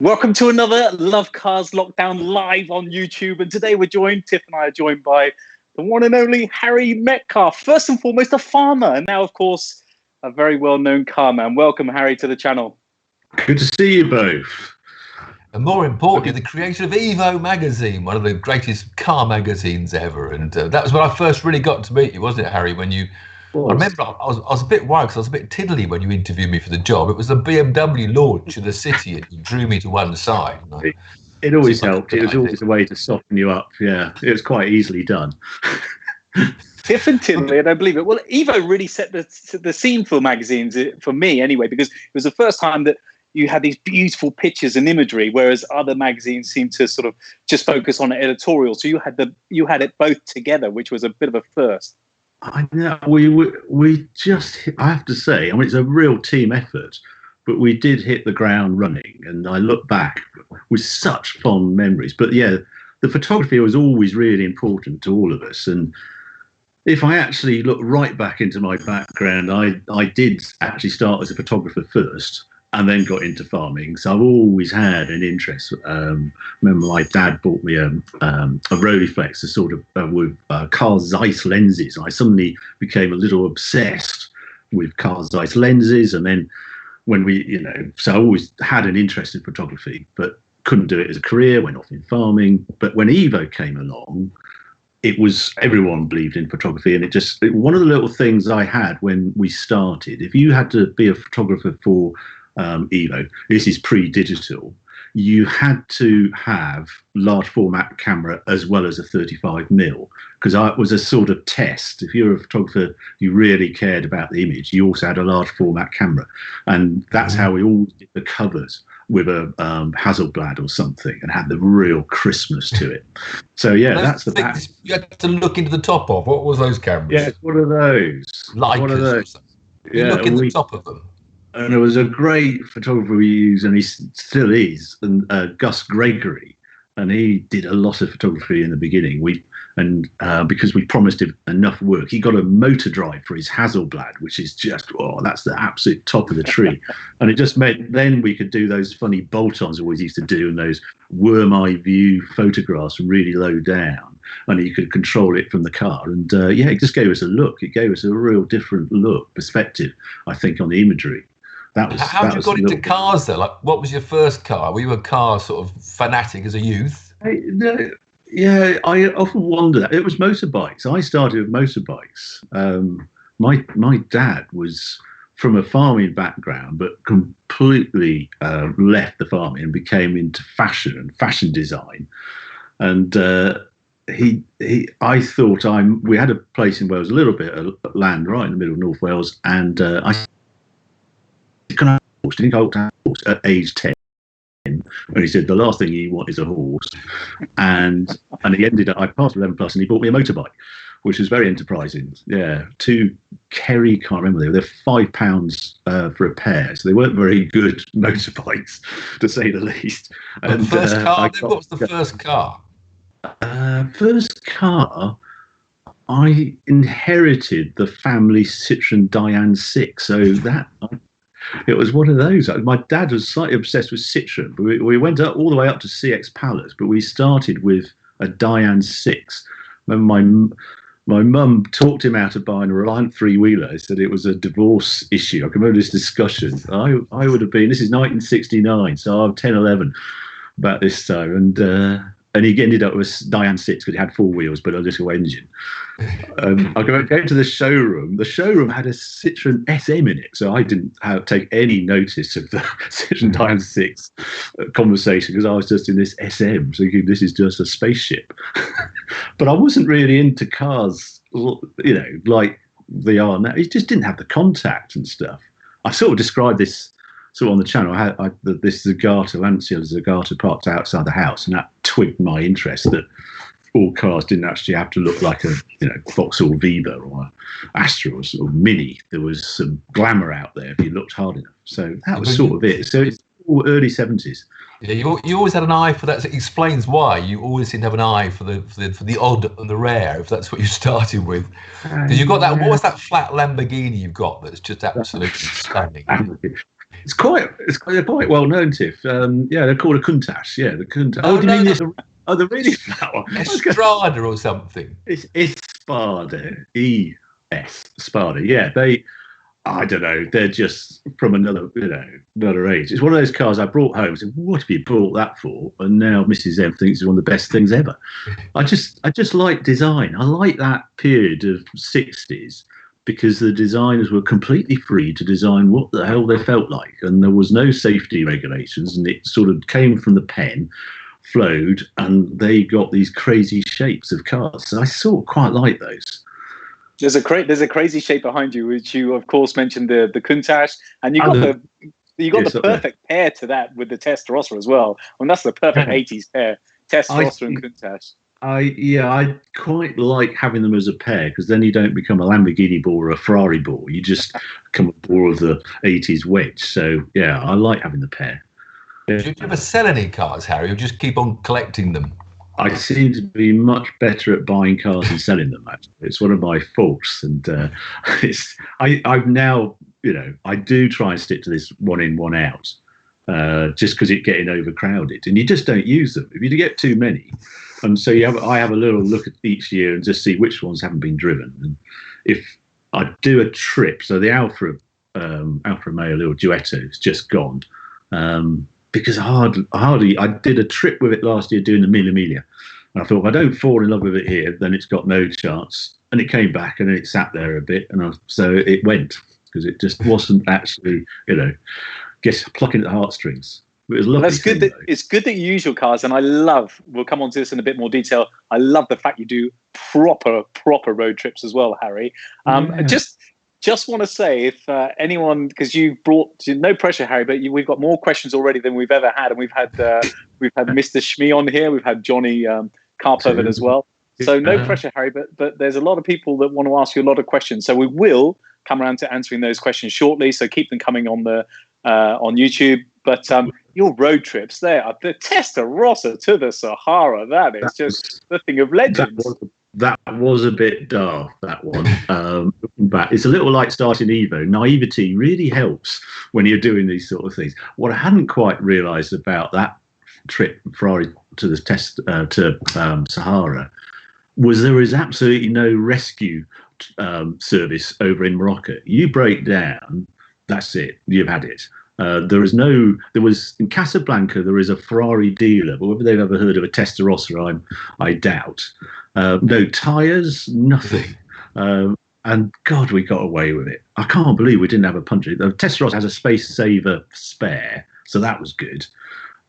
Welcome to another Love Cars Lockdown live on YouTube. And today Tiff and I are joined by the one and only Harry Metcalfe. First and foremost, a farmer, and now, of course, a very well-known car man. Welcome, Harry, to the channel. Good to see you both. And more importantly, the creator of Evo magazine, one of the greatest car magazines ever. And that was when I first really got to meet you, wasn't it, Harry? When you, I remember I was a bit worried because I was a bit tiddly when you interviewed me for the job. It was the BMW launch of the city, and you drew me to one side. It always helped. It was always a way to soften you up. Yeah, it was quite easily done. Tiff and Tiddly, I don't believe it. Well, Evo really set the scene for magazines, for me anyway, because it was the first time that you had these beautiful pictures and imagery, whereas other magazines seemed to sort of just focus on editorial. So you had it both together, which was a bit of a first. I know. We just, I have to say, I mean, it's a real team effort, but we did hit the ground running, and I look back with such fond memories. But yeah, the photography was always really important to all of us. And if I actually look right back into my background, I did actually start as a photographer first, and then got into farming. So I've always had an interest. Remember, my dad bought me a Rolleiflex, a sort of with Carl Zeiss lenses. I suddenly became a little obsessed with Carl Zeiss lenses. And then when so I always had an interest in photography, but couldn't do it as a career, went off in farming. But when Evo came along, it was, everyone believed in photography, and one of the little things I had when we started, if you had to be a photographer for Evo, this is pre-digital, you had to have large format camera as well as a 35mm, because it was a sort of test. If you're a photographer, you really cared about the image, you also had a large format camera, and that's how we always did the covers, with a Hasselblad or something, and had the real crispness to it. So yeah, that's the things you had to look into the top of. What was those cameras? Yeah, what are those? Like what are those? You look in the top of them. And there was a great photographer we used, and he still is, and Gus Gregory, and he did a lot of photography in the beginning. Because we promised him enough work, he got a motor drive for his Hasselblad, which is just, that's the absolute top of the tree. And it just meant then we could do those funny bolt-ons we always used to do, and those worm eye view photographs from really low down, and you could control it from the car. And it just gave us a look. It gave us a real different perspective, I think, on the imagery. How did you got into cars though? Like, what was your first car? Were you a car sort of fanatic as a youth? Yeah, I often wonder that. It was motorbikes. I started with motorbikes. My dad was from a farming background, but completely left the farming and became into fashion and fashion design. And I thought we had a place in Wales, a little bit of land right in the middle of North Wales, and didn't go to horse at age 10, and he said the last thing you want is a horse, and he ended up, I passed 11 plus, and he bought me a motorbike, which was very enterprising. Yeah, two Kerry, can't remember, they're £5 for a pair, so they weren't very good motorbikes, to say the least. And first car, what was the first car? First car, I inherited the family Citroen Diane 6, so it was one of those. My dad was slightly obsessed with Citroen. We went up all the way up to CX Palace, but we started with a Diane 6. Remember, my mum talked him out of buying a Reliant three-wheeler. He said it was a divorce issue. I can remember this discussion. I would have been, this is 1969, so I'm 10, 11 about this time. And he ended up with a Diane 6 because it had four wheels but a little engine. I go to the showroom. The showroom had a Citroen SM in it, so I didn't take any notice of the Citroen Diane 6 conversation, because I was just in this SM, thinking this is just a spaceship. But I wasn't really into cars, like they are now. It just didn't have the contact and stuff. I sort of described this on the channel. I had this Zagato, Lancia Zagato, parked outside the house, and that twigged my interest that all cars didn't actually have to look like a Vauxhall Viva or Astra or Mini. There was some glamour out there if you looked hard enough. So that was sort of it. So it's all early 70s. Yeah, you always had an eye for that. So it explains why you always seem to have an eye for the odd and the rare, if that's what you started with. Because you've got that. What was that flat Lamborghini you've got that's just absolutely stunning? They're quite well known, Tiff. Yeah, they're called a Countach. Yeah, the Countach. Oh, do you no, mean the really flat one? Estrada or something. It's Spada. Spada. Yeah, I don't know. They're just from another age. It's one of those cars I brought home. I said, "What have you brought that for?" And now Mrs. M thinks it's one of the best things ever. I just like design. I like that period of '60s because the designers were completely free to design what the hell they felt like, and there was no safety regulations, and it sort of came from the pen, flowed, and they got these crazy shapes of cars. So I sort of quite like those. There's a crazy shape behind you, which you of course mentioned the Countach, and you got the perfect pair to that with the Testarossa as well. I mean, that's the perfect '80s pair, Testarossa and Countach. I quite like having them as a pair because then you don't become a Lamborghini ball or a Ferrari ball. You just become a ball of the '80s wedge. So yeah, I like having the pair. Do you ever sell any cars, Harry, or just keep on collecting them? I seem to be much better at buying cars and selling them. Actually, it's one of my faults, and I've now, I do try and stick to this one in, one out, just because it's getting overcrowded, and you just don't use them if you get too many. And so I have a little look at each year and just see which ones haven't been driven. And if I do a trip, so the Alfa Romeo little Duetto is just gone. Because I did a trip with it last year doing the Mille Miglia. And I thought, if I don't fall in love with it here, then it's got no chance. And it came back and it sat there a bit. And so it went because it just wasn't actually, plucking at the heartstrings. It was lovely. That's good. It's good that you use your cars. And we'll come on to this in a bit more detail. I love the fact you do proper road trips as well, Harry. Just want to say, if anyone, because you brought, no pressure, Harry, but we've got more questions already than we've ever had, and we've had Mr. Shmee on here, we've had Johnny Carpoven as well. So no pressure, Harry, but there's a lot of people that want to ask you a lot of questions. So we will come around to answering those questions shortly. So keep them coming on on YouTube. But your road trips there, the Testarossa to the Sahara, that is just the thing of legends. That was a bit daft, that one. Looking back, it's a little like starting Evo. Naivety really helps when you're doing these sort of things. What I hadn't quite realised about that trip, Ferrari to the Sahara, was there is absolutely no rescue service over in Morocco. You break down, that's it. You've had it. There was in Casablanca, there is a Ferrari dealer, but whether they've ever heard of a Testarossa, I doubt. No tyres, nothing. And God, we got away with it. I can't believe we didn't have a puncture. The Testarossa has a space saver spare, so that was good.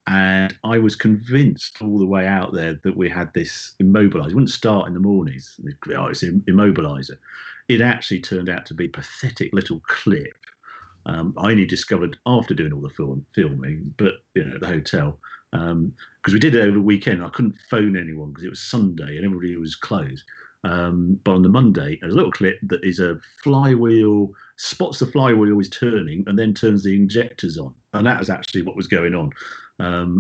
And I was convinced all the way out there that we had this immobiliser. It wouldn't start in the mornings. It's an immobiliser. It actually turned out to be a pathetic little clip. I only discovered after doing all the filming, but at the hotel, because we did it over the weekend. I couldn't phone anyone because it was Sunday and everybody was closed. But on the Monday, there's a little clip that is a flywheel, spots the flywheel is turning and then turns the injectors on. And that was actually what was going on.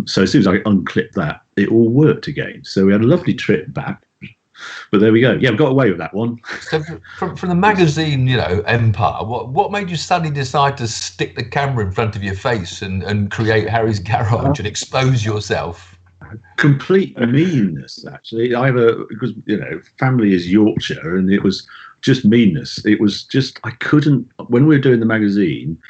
So as soon as I unclipped that, it all worked again. So we had a lovely trip back. But there we go. Yeah, I've got away with that one. So from the magazine, empire, what made you suddenly decide to stick the camera in front of your face and create Harry's Garage and expose yourself? Complete meanness, actually. Because family is Yorkshire, and it was just meanness. It was just, I couldn't, when we were doing the magazine,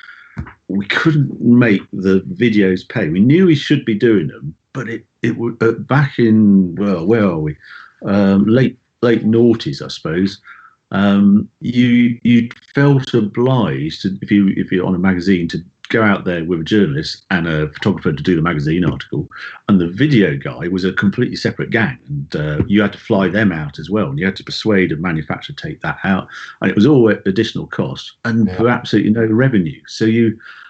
we couldn't make the videos pay. We knew we should be doing them, but it was back in, well, where are we? Late noughties, I suppose. You felt obliged to, if you're on a magazine, to go out there with a journalist and a photographer to do the magazine article, and the video guy was a completely separate gang, and you had to fly them out as well, and you had to persuade a manufacturer to take that out, and it was all additional cost and for absolutely no revenue. So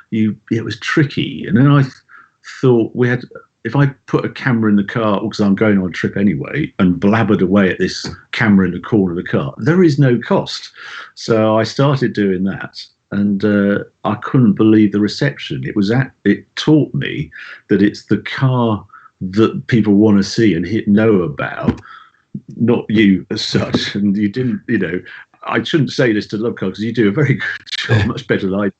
it was tricky. And then I thought if I put a camera in the car, because I'm going on a trip anyway, and blabbered away at this camera in the corner of the car, there is no cost. So I started doing that, and I couldn't believe the reception. It taught me that it's the car that people want to see and know about, not you as such. And you didn't, I shouldn't say this to Love Car because you do a very good job, much better than I do.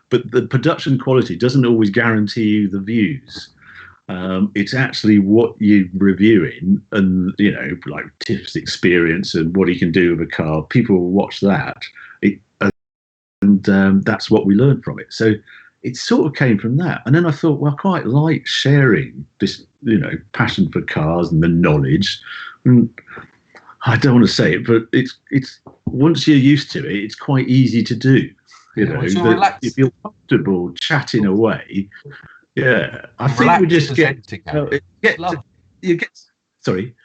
but the production quality doesn't always guarantee you the views. It's actually what you're reviewing, and like Tiff's experience and what he can do with a car. People will watch that, and that's what we learned from it. So it sort of came from that. And then I thought, well, I quite like sharing this, passion for cars and the knowledge. And I don't want to say it, but it's once you're used to it, it's quite easy to do. You feel comfortable chatting away. Yeah, I think we just sorry.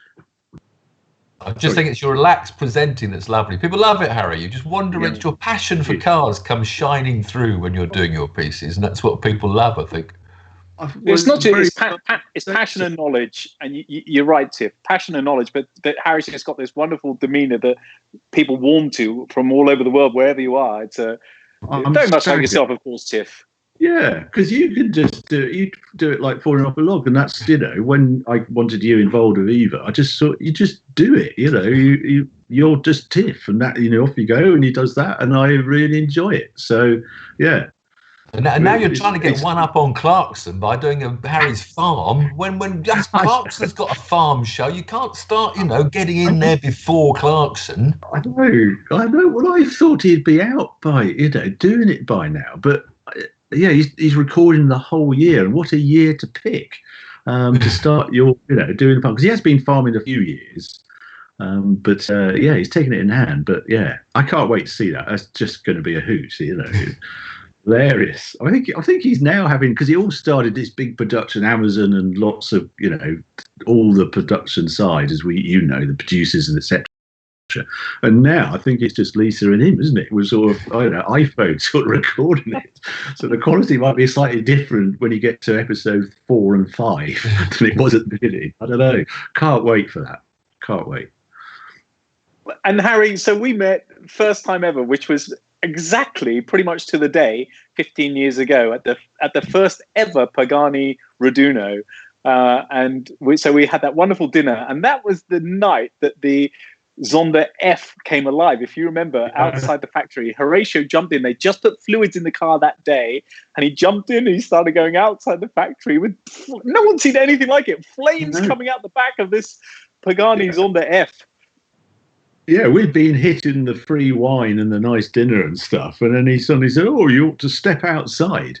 I just think it's your relaxed presenting that's lovely. People love it, Harry. You just wonder when your passion for cars comes shining through when you're doing your pieces, and that's what people love, I think. It's not just it's passion and knowledge, and you're right, Tiff. Passion and knowledge, but Harry's just got this wonderful demeanour that people warm to from all over the world, wherever you are. It's very much like yourself, of course, Tiff. Yeah, because you can just do it like falling off a log, and that's when I wanted you involved with Eva, I just thought you just do it. You're just Tiff, and that off you go, and he does that, and I really enjoy it. So yeah. And now you're trying to get one up on Clarkson by doing Harry's farm. When just Clarkson's got a farm show, you can't start, getting in there before Clarkson. I know. Well, I thought he'd be out by, doing it by now. But yeah, he's recording the whole year, and what a year to pick to start your, doing the farm, because he has been farming a few years. But he's taking it in hand. But yeah, I can't wait to see that. That's just going to be a hoot, Hilarious. I think he's now having, because he all started this big production, Amazon and lots of all the production side, as the producers and etc. And now I think it's just Lisa and him, isn't it? We're sort of iPhone sort of recording it, so the quality might be slightly different when you get to episode 4 and 5 than it was at the beginning. I don't know. Can't wait for that. Can't wait. And Harry, so we met first time ever, which was exactly pretty much to the day 15 years ago at the first ever Pagani Raduno, and we had that wonderful dinner, and that was the night that the Zonda F came alive. If you remember, outside the factory, Horatio jumped in. They just put fluids in the car that day, and he jumped in and he started going outside the factory with no one's seen anything like it. Flames coming out the back of this Pagani Zonda F. Yeah, we'd been hitting the free wine and the nice dinner and stuff, and then he suddenly said, "Oh, you ought to step outside."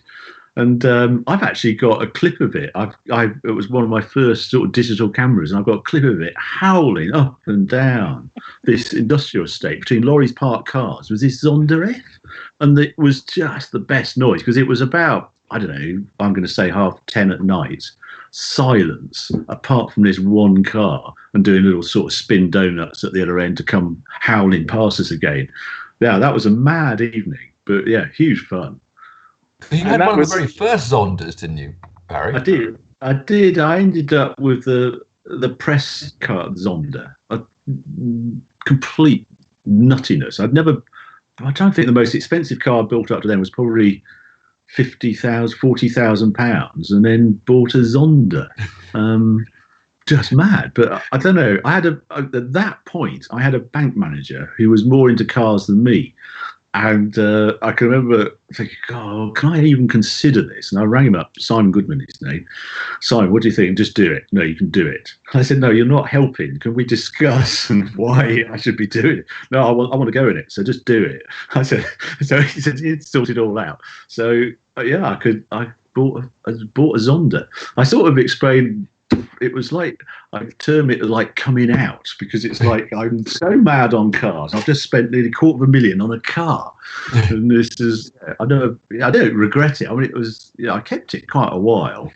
And I've actually got a clip of it. It was one of my first sort of digital cameras, and I've got a clip of it howling up and down this industrial estate between lorries parked cars with this Zonda F, and it was just the best noise, because it was about, I don't know, I'm going to say 10:30 at night. Silence apart from this one car, and doing little sort of spin donuts at the other end to come howling past us again. Yeah, that was a mad evening, but yeah, huge fun. You had one of the very first Zondas, didn't you, Barry? I did. I ended up with the press car Zonda, a complete nuttiness. I'm trying to think, the most expensive car I built up to then was probably £40,000, and then bought a Zonda. Just mad. But I don't know. At that point, I had a bank manager who was more into cars than me. And I can remember thinking, "Oh, can I even consider this?" And I rang him up, Simon Goodman, his name. "Simon, what do you think?" "Just do it." "No, you can do it." I said, "No, you're not helping. Can we discuss and why I should be doing it?" "No, I want to go in it, so just do it." I said. So he said he'd sort it all out. So yeah, I bought a Zonda. I sort of explained. It was like, I term it like coming out, because it's like, I'm so mad on cars. I've just spent nearly $250,000 on a car, and this is, I don't regret it. I mean, it was, I kept it quite a while,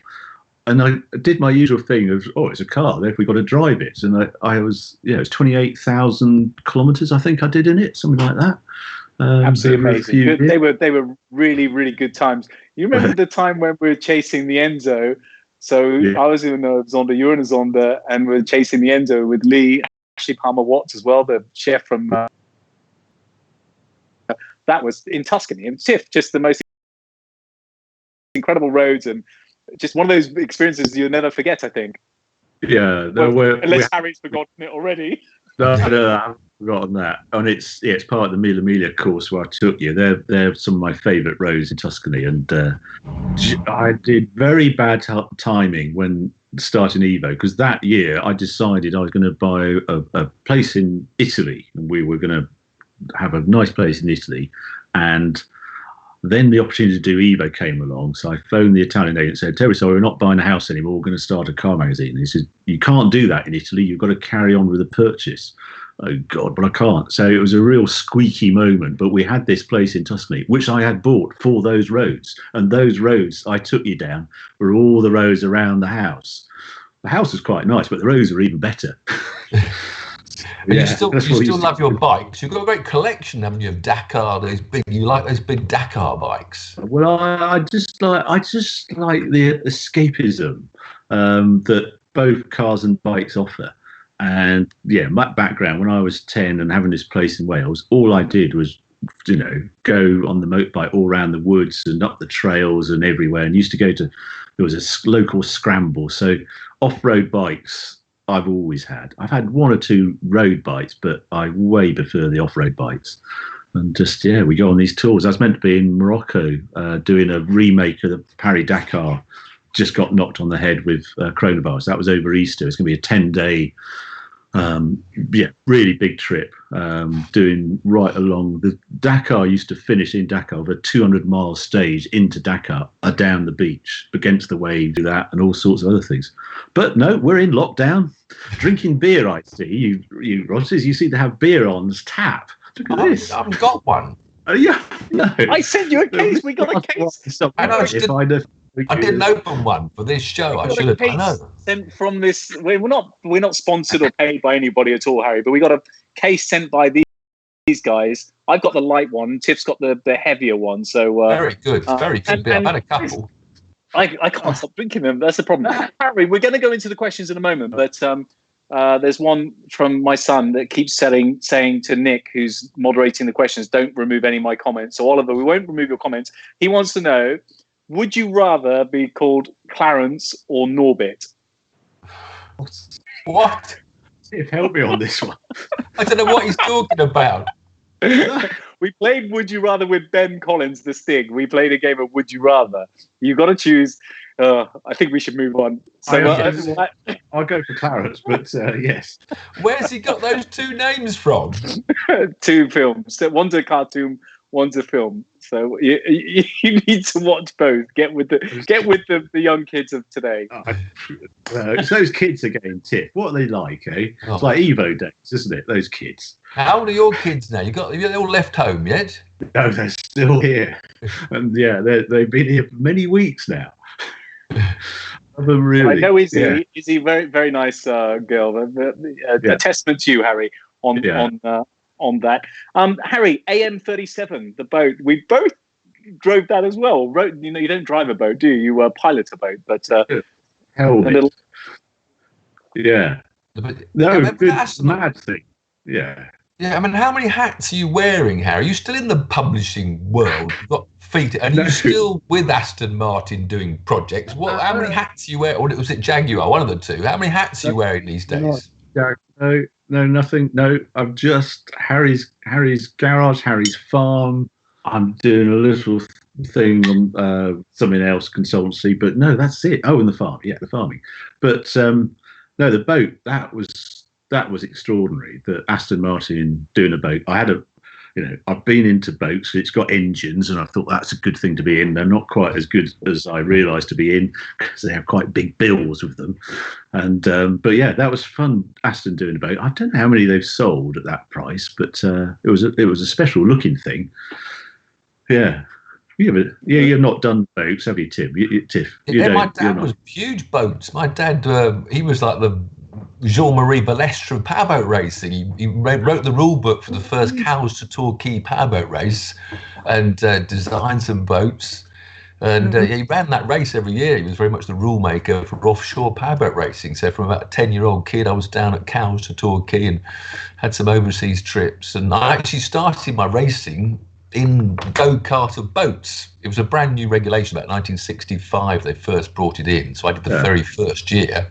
and I did my usual thing of, it's a car, therefore we've got to drive it. And I was, it was 28,000 kilometers, I think I did in it, something like that. Absolutely amazing. They were really, really good times. You remember the time when we were chasing the Enzo? So yeah. I was in a Zonda, you were in a Zonda, and we're chasing the Enzo with Lee, Ashley Palmer-Watts as well, the chef from that was in Tuscany. And Tiff, just the most incredible roads, and just one of those experiences you'll never forget, I think. Yeah. Unless Harry's forgotten it already. No, forgotten that. And it's part of the Mille Miglia course where I took you. They're some of my favourite roads in Tuscany, and I did very bad timing when starting Evo, because that year I decided I was going to buy a place in Italy, and we were going to have a nice place in Italy, and then the opportunity to do Evo came along. So I phoned the Italian agent and said, "Terry, sorry, we're not buying a house anymore. We're going to start a car magazine." And he said, "You can't do that in Italy. You've got to carry on with the purchase." Oh, God, but I can't. So it was a real squeaky moment. But we had this place in Tuscany, which I had bought for those roads. And those roads I took you down were all the roads around the house. The house was quite nice, but the roads were even better. And you still love your bikes. You've got a great collection, haven't you, of Dakar? You like those big Dakar bikes? Well, I just like the escapism that both cars and bikes offer. And yeah, my background, when I was 10 and having this place in Wales, all I did was, go on the motorbike all around the woods and up the trails and everywhere. And used to go to, there was a local scramble. So off-road bikes I've always had. I've had one or two road bikes, but I way prefer the off-road bikes. And just, we go on these tours. I was meant to be in Morocco doing a remake of the Paris-Dakar. Just got knocked on the head with coronavirus. That was over Easter. It's going to be a 10-day, really big trip, doing right along. The Dakar used to finish in Dakar with a 200-mile stage into Dakar, down the beach, against the wave, do that, and all sorts of other things. But no, we're in lockdown, drinking beer, I see. You Rosses, you seem to have beer on tap. Look at this. I haven't got one. Yeah, no. I sent you a case. We got a case. I didn't open one for this show. I should have. I know. Sent from this. We're not sponsored or paid by anybody at all, Harry. But we got a case sent by these guys. I've got the light one. Tiff's got the heavier one. So very good. Very good. I've had a couple. I can't stop drinking them. That's the problem. Harry, we're going to go into the questions in a moment, but there's one from my son that keeps saying to Nick, who's moderating the questions, "Don't remove any of my comments." So Oliver, we won't remove your comments. He wants to know, would you rather be called Clarence or Norbit? What? Help me on this one. I don't know what he's talking about. We played Would You Rather with Ben Collins, the Stig. We played a game of Would You Rather. You've got to choose. I think we should move on. So I'll go for Clarence, but yes. Where's he got those two names from? Two films. One's a cartoon, one's a film. So you need to watch both. Get with the young kids of today. It's those kids again, Tiff. What are they like, eh? Oh. It's like Evo days, isn't it? Those kids. How old are your kids now? Have they all left home yet? No, they're still here, and they've been here for many weeks now. Really. I know Izzy. Izzy, very very nice girl. A testament to you, Harry, on that. Harry, AM37, the boat. We both drove that as well. You don't drive a boat, do you? You pilot a boat, but yeah. No, good mad thing. Yeah. Yeah, I mean, how many hats are you wearing, Harry? Are you still in the publishing world? You've got feet, and you're still with Aston Martin doing projects. How many hats are you wearing? Or was it Jaguar? One of the two. How many hats are you wearing these days? No, nothing. No, I'm just Harry's garage, Harry's farm. I'm doing a little thing on something else, consultancy, but no, that's it. Oh, and the farm, the farming. But no, the boat, that was extraordinary. That Aston Martin doing a boat. I've been into boats. It's got engines, and I thought that's a good thing to be in. They're not quite as good as I realised to be in, because they have quite big bills with them. And but yeah, that was fun. Aston doing a boat. I don't know how many they've sold at that price, but it was a special looking thing. Yeah. You've not done boats, have you, Tim? Tiff? My dad was huge boats. My dad, he was like the Jean-Marie Balestre of powerboat racing. He wrote the rule book for the first Cows to Torquay powerboat race, and designed some boats. And he ran that race every year. He was very much the rule maker for offshore powerboat racing. So from about a 10-year-old kid, I was down at Cows to Torquay and had some overseas trips. And I actually started my racing in go-kart of boats. It was a brand new regulation, about 1965 they first brought it in, so I did the very first year,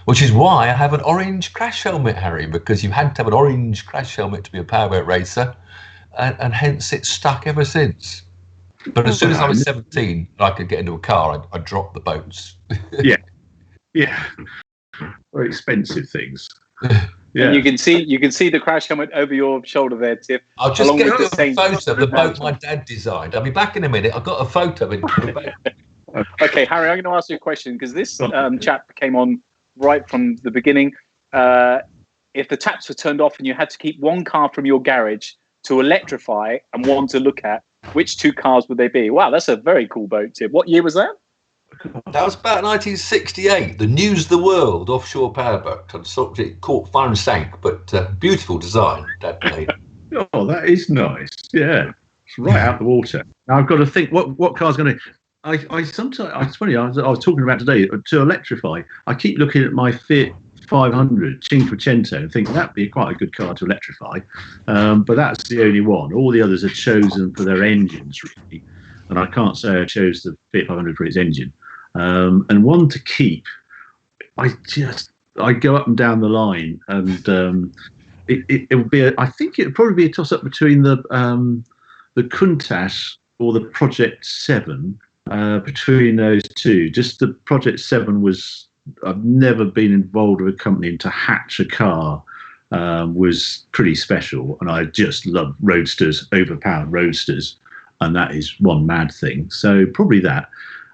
Which is why I have an orange crash helmet, Harry, because you had to have an orange crash helmet to be a powerboat racer, and hence it's stuck ever since. But as soon as I was 17, I could get into a car, I dropped the boats. Yeah. Very expensive things. Yeah. And you can see the crash helmet over your shoulder there, Tiff. I'll just get a photo of the boat my dad designed. I'll be back in a minute. I've got a photo. Okay, Harry, I'm going to ask you a question because this chap came on right from the beginning. If the taps were turned off and you had to keep one car from your garage to electrify and one to look at, which two cars would they be? Wow, that's a very cool boat, Tiff. What year was that? That was about 1968. The News the World offshore powerboat. It caught fire and sank, but beautiful design. Dad made. Oh, that is nice. Yeah, it's right out the water. Now I've got to think what car's going to. I sometimes. It's funny. I was talking about today to electrify. I keep looking at my Fiat 500 Cinquecento and think that'd be quite a good car to electrify. But that's the only one. All the others are chosen for their engines, really. And I can't say I chose the Fiat 500 for its engine. And one to keep, I go up and down the line, and it would be. I think it would probably be a toss up between the Countach or the Project 7. Between those two, just the Project 7 was. I've never been involved with a company, and to hatch a car was pretty special. And I just love roadsters, overpowered roadsters, and that is one mad thing. So probably that.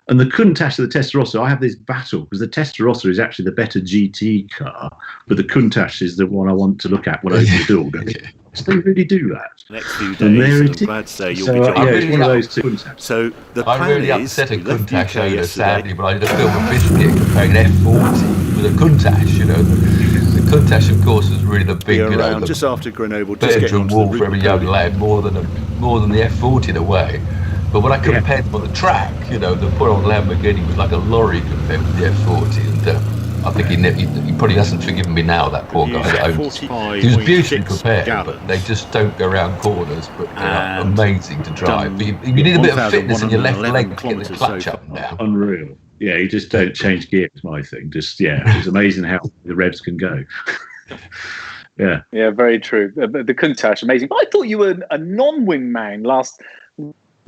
And the Countach of the Testarossa, I have this battle because the Testarossa is actually the better GT car, but the Countach is the one I want to look at when I open the door. Go, do they really do that? Next few days, I'm glad to say you'll be joining. Yeah, it's one of those two. So the I plan really is, upset a Countach owner, sadly, but I did a film of biscuit comparing an F40 with a Countach. You know, the Countach, of course, was really the big, around just after Grenoble, just bedroom wall for every young lad, more than the F40 in a way. But when I compared them on the track, you know, the poor old Lamborghini was like a lorry compared with the F40. And I think he probably hasn't forgiven me now, that poor guy that owns it. He was beautifully prepared, but they just don't go around corners, but they are amazing to drive. But you need a bit of fitness in your left leg to get the clutch up and down. Unreal. Yeah, you just don't change gears, my thing. Just, it's amazing how the revs can go. Yeah. Yeah, very true. The Countach, amazing. But I thought you were a non-wing man last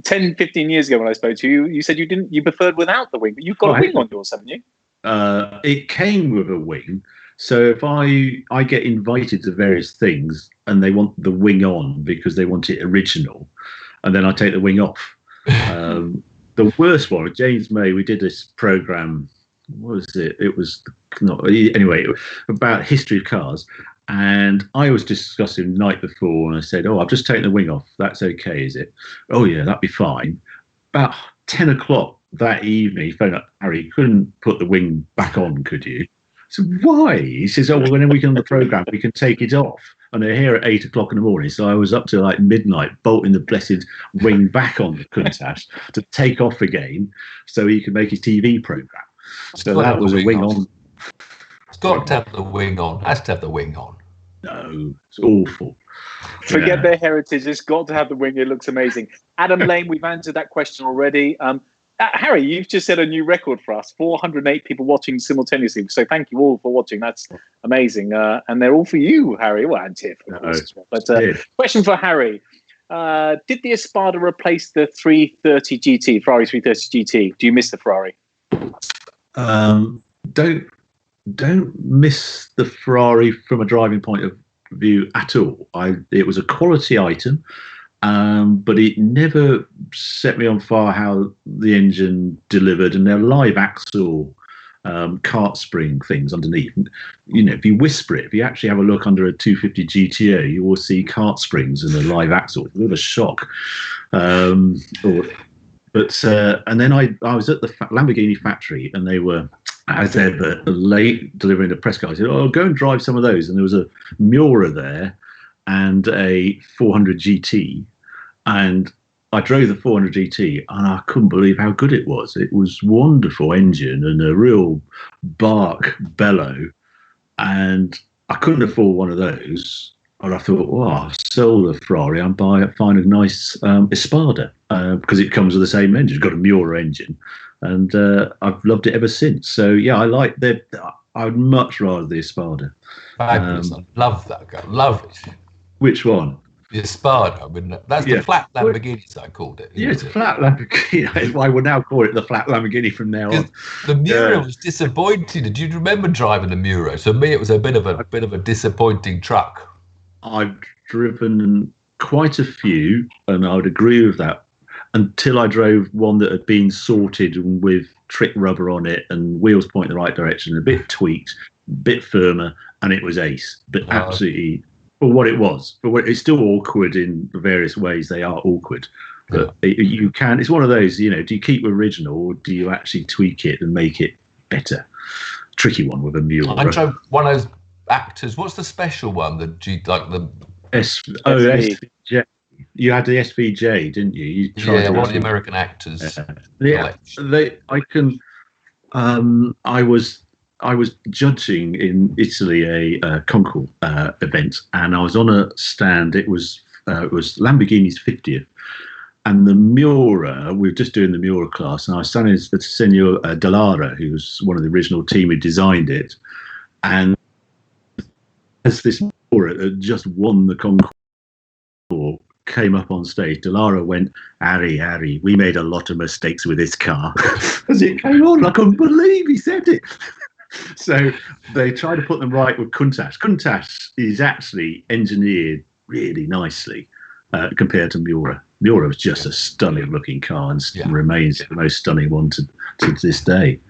10, 15 years ago when I spoke to you. You said you preferred without the wing, but you've got a wing on yours, haven't you? It came with a wing. So if I get invited to various things and they want the wing on because they want it original, and then I take the wing off. The worst one, James May, we did this program. What was it? It was not anyway about history of cars. And I was discussing the night before, and I said, "Oh, I've just taken the wing off. That's okay, is it?" "Oh, yeah, that'd be fine." About 10 o'clock that evening, he phoned up, "Harry, you couldn't put the wing back on, could you?" I said, "Why?" He says, "Oh, well, when we get on the programme, we can take it off." And they're here at 8 o'clock in the morning. So I was up to like midnight, bolting the blessed wing back on the Countach to take off again so he could make his TV programme. So that was a wing on. It's got to have the wing on. Has to have the wing on. No, it's awful. Forget their heritage. It's got to have the wing. It looks amazing. Adam Lane, we've answered that question already. Harry, you've just set a new record for us. 408 people watching simultaneously. So thank you all for watching. That's amazing. And they're all for you, Harry. Well, and Tiff, of course. But question for Harry. Did the Espada replace the 330 GT, Ferrari 330 GT? Do you miss the Ferrari? Don't miss the Ferrari from a driving point of view at all. It was a quality item, but it never set me on fire how the engine delivered, and their live axle cart spring things underneath. You know, if you whisper it, if you actually have a look under a 250 GTO, you will see cart springs and a live axle. It's a bit of a shock. And then I was at the Lamborghini factory, and they were, as ever, late delivering the press car. I said, "Oh, go and drive some of those." And there was a Miura there and a 400 GT. And I drove the 400 GT, and I couldn't believe how good it was. It was wonderful engine and a real bark bellow. And I couldn't afford one of those. And I thought, well, I'll sell the Ferrari and find a nice Espada because it comes with the same engine. It's got a Miura engine. And I've loved it ever since. So, yeah, I like I would much rather the Espada. Fabulous. I love that car. Love it. Which one? The Espada. I mean, that's the flat Lamborghini, I called it. Yeah, it's flat Lamborghini. I would now call it the flat Lamborghini from now on. The Muro was disappointing. Did you remember driving the Muro? So me, it was a bit of a disappointing truck. I've driven quite a few, and I would agree with that, until I drove one that had been sorted with trick rubber on it and wheels pointing the right direction, a bit tweaked, a bit firmer, and it was ace. But absolutely, for what it was. But it's still awkward in various ways. They are awkward. But you can, it's one of those, do you keep original or do you actually tweak it and make it better? Tricky one with a mule. I drove one of those actors. What's the special one? SVJ. You had the SVJ, didn't you? One of the American actors. I was judging in Italy a Concours event, and I was on a stand. It was Lamborghini's 50th, and the Miura. We were just doing the Miura class, and I was standing with Senor Dallara, who was one of the original team who designed it, and as this Miura had just won the Concours, came up on stage, Dallara went, Harry, we made a lot of mistakes with this car. As it came on, I couldn't believe he said it. So they tried to put them right with Countach. Countach is actually engineered really nicely compared to Miura. Miura was just a stunning looking car and remains the most stunning one to this day.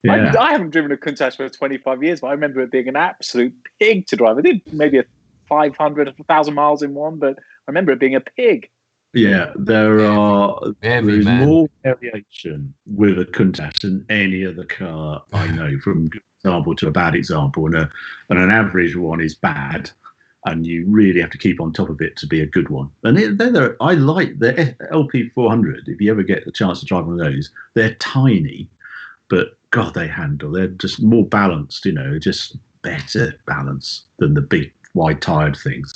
Yeah. I haven't driven a Countach for 25 years, but I remember it being an absolute pig to drive. I did maybe 500, 1,000 miles in one, but I remember it being a pig. Yeah, there is more variation with a Countach than any other car I know, from good example to a bad example. And an average one is bad, and you really have to keep on top of it to be a good one. And I like the LP400. If you ever get the chance to drive one of those, they're tiny, but God, they handle. They're just more balanced, just better balance than the big wide-tired things.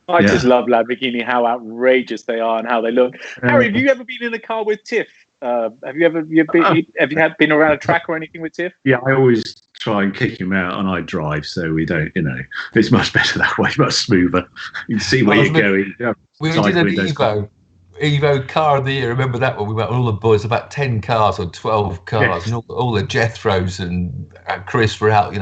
I just love Lamborghini, how outrageous they are and how they look. Harry, have you ever been in a car with Tiff? Have you been around a track or anything with Tiff? Yeah, I always try and kick him out, and I drive, so we don't. It's much better that way, much smoother. You can see where you're going. We did an Evo Car of the Year. Remember that one? We went all the boys, about 10 cars or 12 cars, and all the Jethros and Chris were out,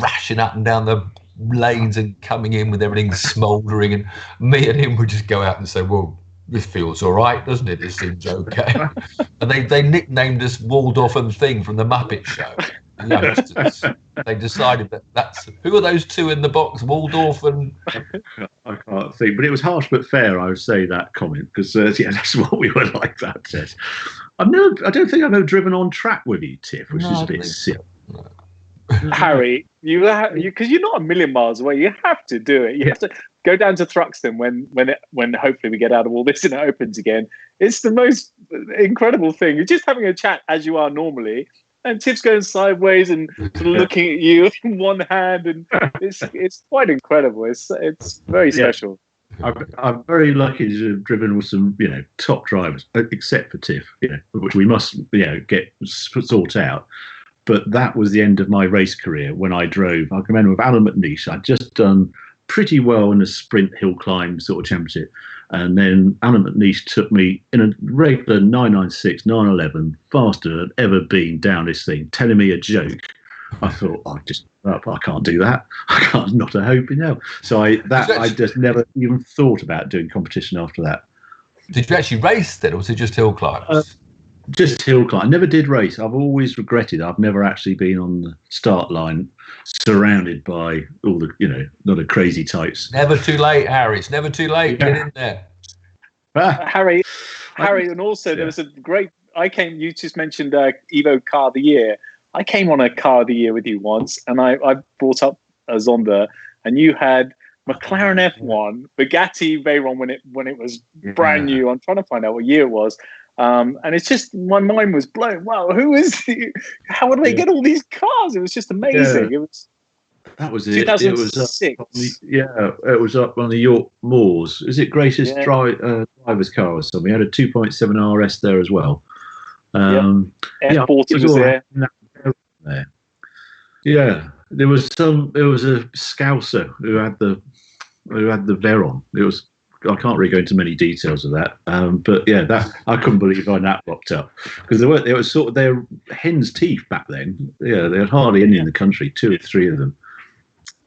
rashing up and down the lanes and coming in with everything smouldering, and me and him would just go out and say, well, this feels all right, doesn't it? This seems okay. And they nicknamed us Waldorf and Thing from the Muppet Show. They decided that's who are those two in the box, Waldorf and I can't think, but it was harsh but fair, I would say, that comment, because that's what we were like. That said, I don't think I've ever driven on track with you, Tiff, which is a bit silly. No. Harry, because you're not a million miles away, you have to do it. You have to go down to Thruxton when hopefully we get out of all this and it opens again. It's the most incredible thing. You're just having a chat as you are normally, and Tiff's going sideways and sort of looking at you with one hand, and it's quite incredible. It's very special. I'm very lucky to have driven with some top drivers, except for Tiff, which we must get sort out. But that was the end of my race career when I drove. I can remember with Alan McNeish, I'd just done pretty well in a sprint hill climb sort of championship. And then Alan McNeish took me in a regular 996, 911, faster than I'd ever been down this thing, telling me a joke. I thought, I can't do that. I can't, not a hope in hell. So I just never even thought about doing competition after that. Did you actually race then, or was it just hill climbs? Just hill climb. I never did race. I've always regretted I've never actually been on the start line surrounded by all the, lot of crazy types. Never too late, Harry. It's never too late. Get in there. Harry, and also there was a great, you just mentioned Evo Car of the Year. I came on a Car of the Year with you once, and I brought up a Zonda, and you had McLaren F1, Bugatti Veyron when it was brand new. I'm trying to find out what year it was. And it's just, my mind was blown. Wow, how do they get all these cars? It was just amazing. That was 2006. It was up on the York Moors. Is it Grace's driver's car or something? We had a 2.7 RS there as well. F40 was there. there. Yeah, there was a Scouser who had the Veyron. I can't really go into many details of that, but yeah, that I couldn't believe how that rocked up, because they were sort of their hen's teeth back then. Yeah, they had hardly any in the country, 2 or 3 of them.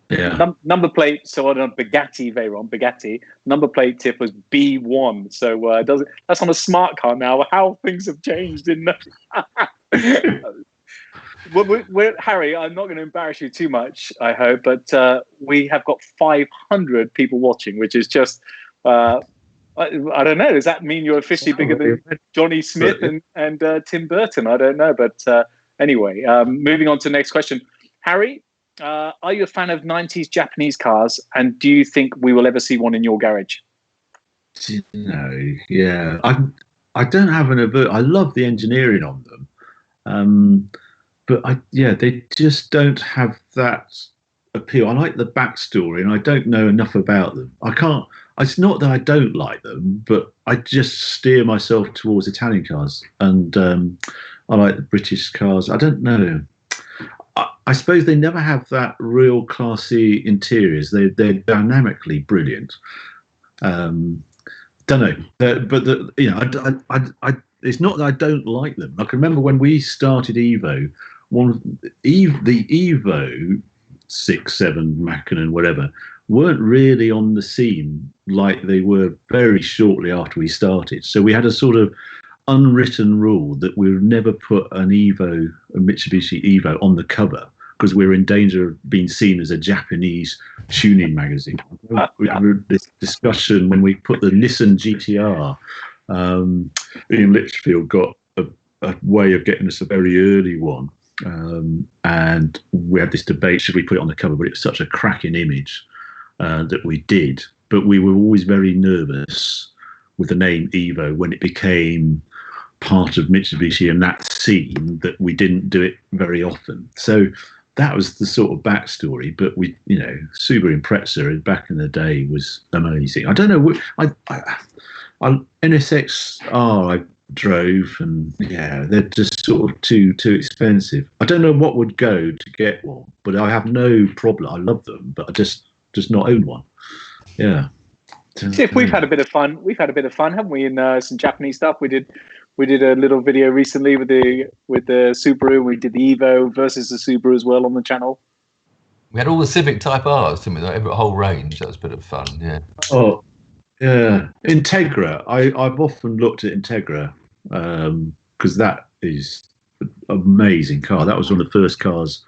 Yeah. Number plate. So on a Bugatti number plate tip was B1. So that's on a smart car now. How things have changed in. Harry, I'm not going to embarrass you too much, I hope, but we have got 500 people watching, which is just. I don't know. Does that mean you're officially bigger than Johnny Smith and Tim Burton? I don't know. But anyway, moving on to the next question. Harry, are you a fan of 90s Japanese cars? And do you think we will ever see one in your garage? No, yeah. I don't have an avert. I love the engineering on them. But they just don't have that appeal. I like the backstory, and I don't know enough about them. It's not that I don't like them, but I just steer myself towards Italian cars, and I like the British cars. I don't know. I suppose they never have that real classy interiors. They're dynamically brilliant. Don't know, it's not that I don't like them. I can remember when we started Evo, the Evo 6, 7, Mackinnon, whatever, weren't really on the scene like they were very shortly after we started. So we had a sort of unwritten rule that we would never put a Mitsubishi Evo on the cover, because we were in danger of being seen as a Japanese tuning magazine. We had this discussion when we put the Nissan GTR. Ian Litchfield got a way of getting us a very early one. And we had this debate, should we put it on the cover? But it was such a cracking image that we did. But we were always very nervous with the name Evo when it became part of Mitsubishi and that scene, that we didn't do it very often. So that was the sort of backstory. But Subaru Impreza back in the day was amazing. I don't know. I NSX-R I drove, and they're just sort of too expensive. I don't know what would go to get one, but I have no problem. I love them, but I just not own one. Yeah. Tiff, we've had a bit of fun. We've had a bit of fun, haven't we? In some Japanese stuff. We did a little video recently with the Subaru. We did the Evo versus the Subaru as well on the channel. We had all the Civic Type R's, didn't we? Every whole range. That was a bit of fun. Yeah. Oh. Yeah, Integra. I've often looked at Integra because that is an amazing car. That was one of the first cars.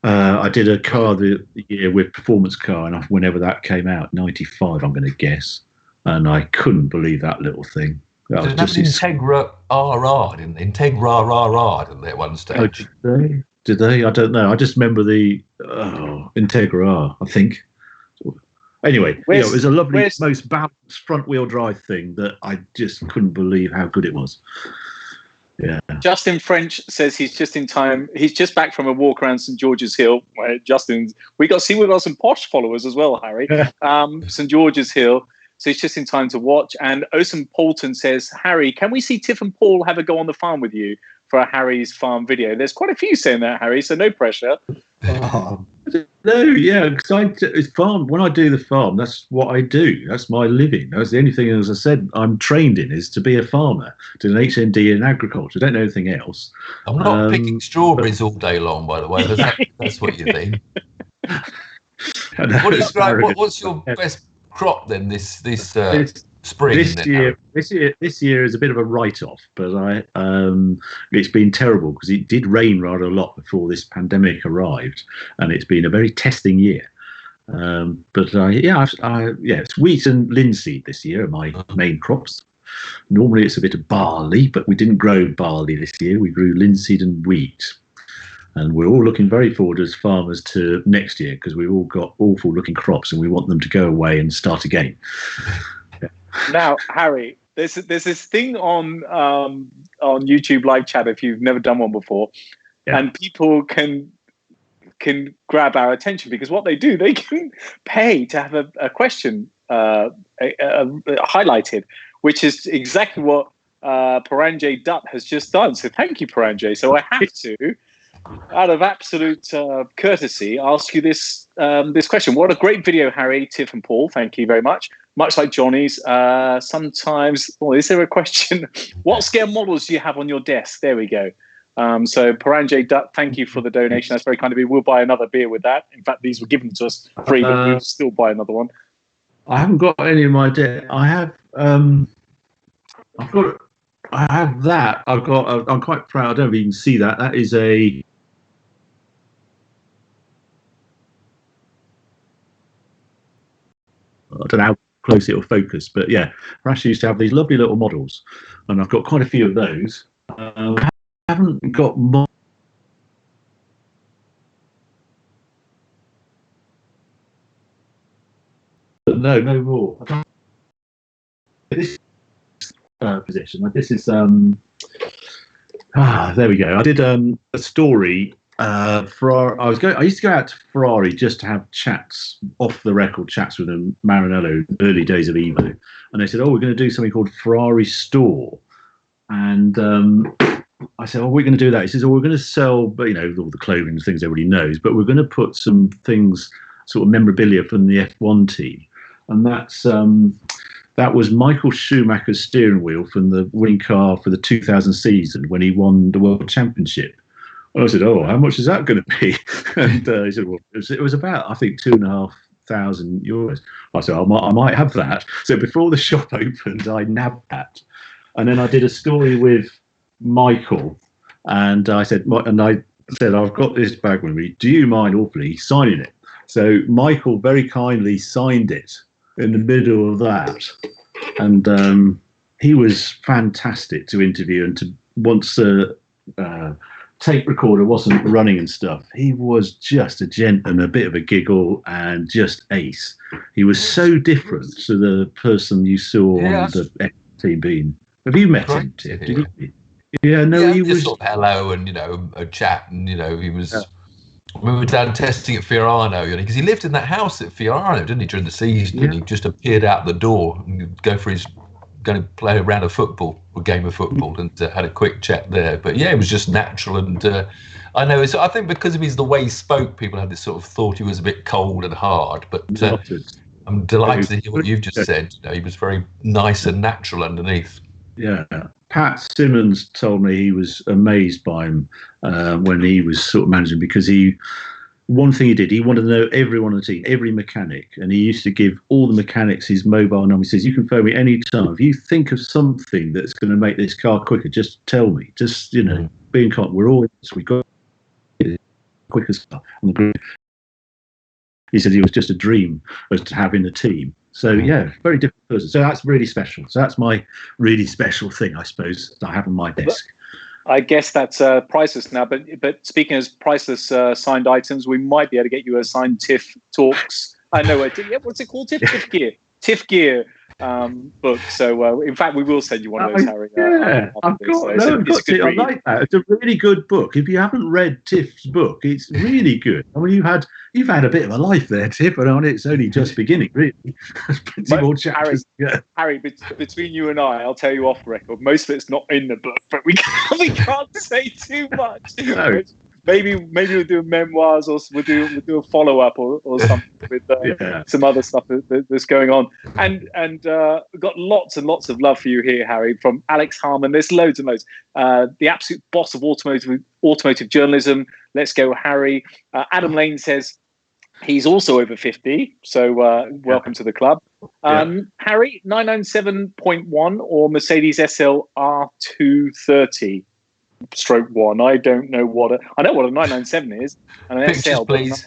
I did a car the year with performance car, and whenever that came out, 95, I'm going to guess, and I couldn't believe that little thing. That was just Integra RR, didn't they? Integra RR, didn't they, at one stage? Oh, did they? I don't know. I just remember the Integra R, I think. Anyway, it was a lovely, most balanced front-wheel drive thing that I just couldn't believe how good it was. Yeah. Justin French says he's just in time. He's just back from a walk around St George's Hill. We've got some posh followers as well, Harry. St George's Hill. So he's just in time to watch. And Osen Poulton says, Harry, can we see Tiff and Paul have a go on the farm with you for a Harry's farm video? There's quite a few saying that, Harry, so no pressure. No, yeah, because when I do the farm, that's what I do. That's my living. That's the only thing, as I said, I'm trained in, is to be a farmer, do an HND in agriculture. I don't know anything else. I'm not picking strawberries all day long, by the way. That's what you think. What's your best crop then this spring? This year is a bit of a write-off, but it's been terrible because it did rain rather a lot before this pandemic arrived, and it's been a very testing year. It's wheat and linseed this year are my main crops. Normally it's a bit of barley, but we didn't grow barley this year. We grew linseed and wheat, and we're all looking very forward as farmers to next year, because we've all got awful looking crops and we want them to go away and start again. Now, Harry, there's this thing on YouTube live chat, if you've never done one before, and people can grab our attention, because what they do, they can pay to have a question highlighted, which is exactly what Paranjay Dutt has just done. So thank you, Paranjay. So I have to out of absolute courtesy, ask you this this question. What a great video, Harry, Tiff, and Paul. Thank you very much. Much like Johnny's. Sometimes, is there a question? What scale models do you have on your desk? There we go. So Paranjay Dutt, thank you for the donation. That's very kind of you. We'll buy another beer with that. In fact, these were given to us free, but we'll still buy another one. I haven't got any in my desk. I have. I have that. I'm quite proud. I don't know if you can see that. That is a. I don't know how close it will focus, but yeah, Rash used to have these lovely little models, and I've got quite a few of those. I haven't got more. But no more. This position. This is there we go. I did a story. I used to go out to Ferrari just to have chats, off the record chats with them, Maranello, early days of Evo, and they said, "Oh, we're going to do something called Ferrari Store," and I said, "Oh, we're going to do that." He says, "Oh, we're going to sell, all the clothing and things everybody knows, but we're going to put some things, sort of memorabilia from the F1 team," and that was Michael Schumacher's steering wheel from the winning car for the 2000 season when he won the World Championship. And I said, "Oh, how much is that going to be?" And he said, "Well, it was about, I think, €2,500. I said, I might have that. So before the shop opened, I nabbed that. And then I did a story with Michael, and I said, "I've got this bag with me. Do you mind awfully signing it?" So Michael very kindly signed it in the middle of that, and he was fantastic to interview. And once the tape recorder wasn't running and stuff, he was just a gent and a bit of a giggle and just ace. He was so different to the person you saw on the F1 team. Have you met him, Tiff? Did you? Yeah, no, he was sort of hello and a chat, and he was. Yeah. We were down testing at Fiorano, because he lived in that house at Fiorano, didn't he, during the season? Yeah. And he just appeared out the door and going to play a round of football, a game of football, and had a quick chat there. But yeah, it was just natural, and I know. I think because of the way he spoke, people had this sort of thought he was a bit cold and hard. But I'm delighted to hear what you've just said. He was very nice and natural underneath. Yeah, Pat Simmons told me he was amazed by him when he was sort of managing, because one thing he did, he wanted to know everyone on the team, every mechanic, and he used to give all the mechanics his mobile number. He says, "You can phone me any time. If you think of something that's going to make this car quicker, just tell me. Just, be in contact. We're all in this. We've got the quickest car on the grid." He said he was just a dream as to having a team. So yeah, very different person. So that's really special. So that's my really special thing, I suppose, that I have on my desk. I guess that's priceless now. But speaking as priceless signed items, we might be able to get you a signed Tiff Talks. I know. What's it called? Tiff Gear. Tiff Gear book. So in fact, we will send you one of those, Harry. I've got it. I like that. It's a really good book. If you haven't read Tiff's book, it's really good. I mean, you've had a bit of a life there, Tiff, and it's only just beginning, really. There's plenty more chapters. Harry, between you and I'll tell you off the record, most of it's not in the book, but we can't say too much. No. Maybe we'll do memoirs, or we'll do a follow up or something with some other stuff that's going on. And we've got lots and lots of love for you here, Harry, from Alex Harmon. There's loads and loads. The absolute boss of automotive journalism. Let's go, Harry. Adam Lane says he's also over 50, so welcome to the club. Harry, 997.1 or Mercedes SL R230. /1. I don't know I know what a 997 is. And an pictures, SL, please.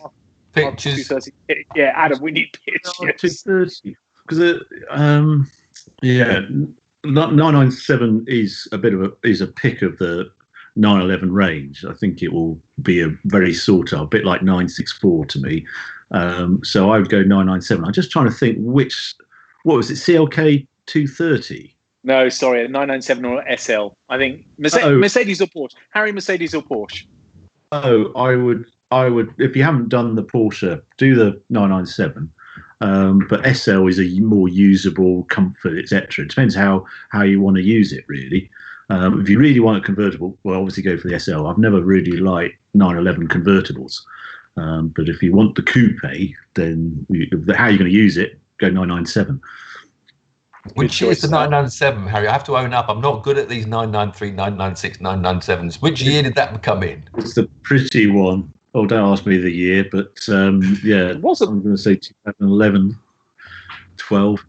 Pictures. Yeah, Adam, we need pictures. 230. Because 997 is a pick of the 911 range. I think it will be a very sought after, a bit like 964 to me. So I would go 997. I'm just trying to think what was it? CLK 230. No, sorry, a 997 or SL. I think Mercedes or Porsche. Harry, Mercedes or Porsche? Oh, I would. If you haven't done the Porsche, do the 997. But SL is a more usable, comfort, etc. It depends how you want to use it, really. If you really want a convertible, well, obviously go for the SL. I've never really liked 911 convertibles. But if you want the coupe, then how are you going to use it? Go 997. Which is the 997, Harry? I have to own up. I'm not good at these 993, 996, 997s. Which year did that come in? It's the pretty one. Oh, don't ask me the year, but yeah, I'm going to say 2011, 12.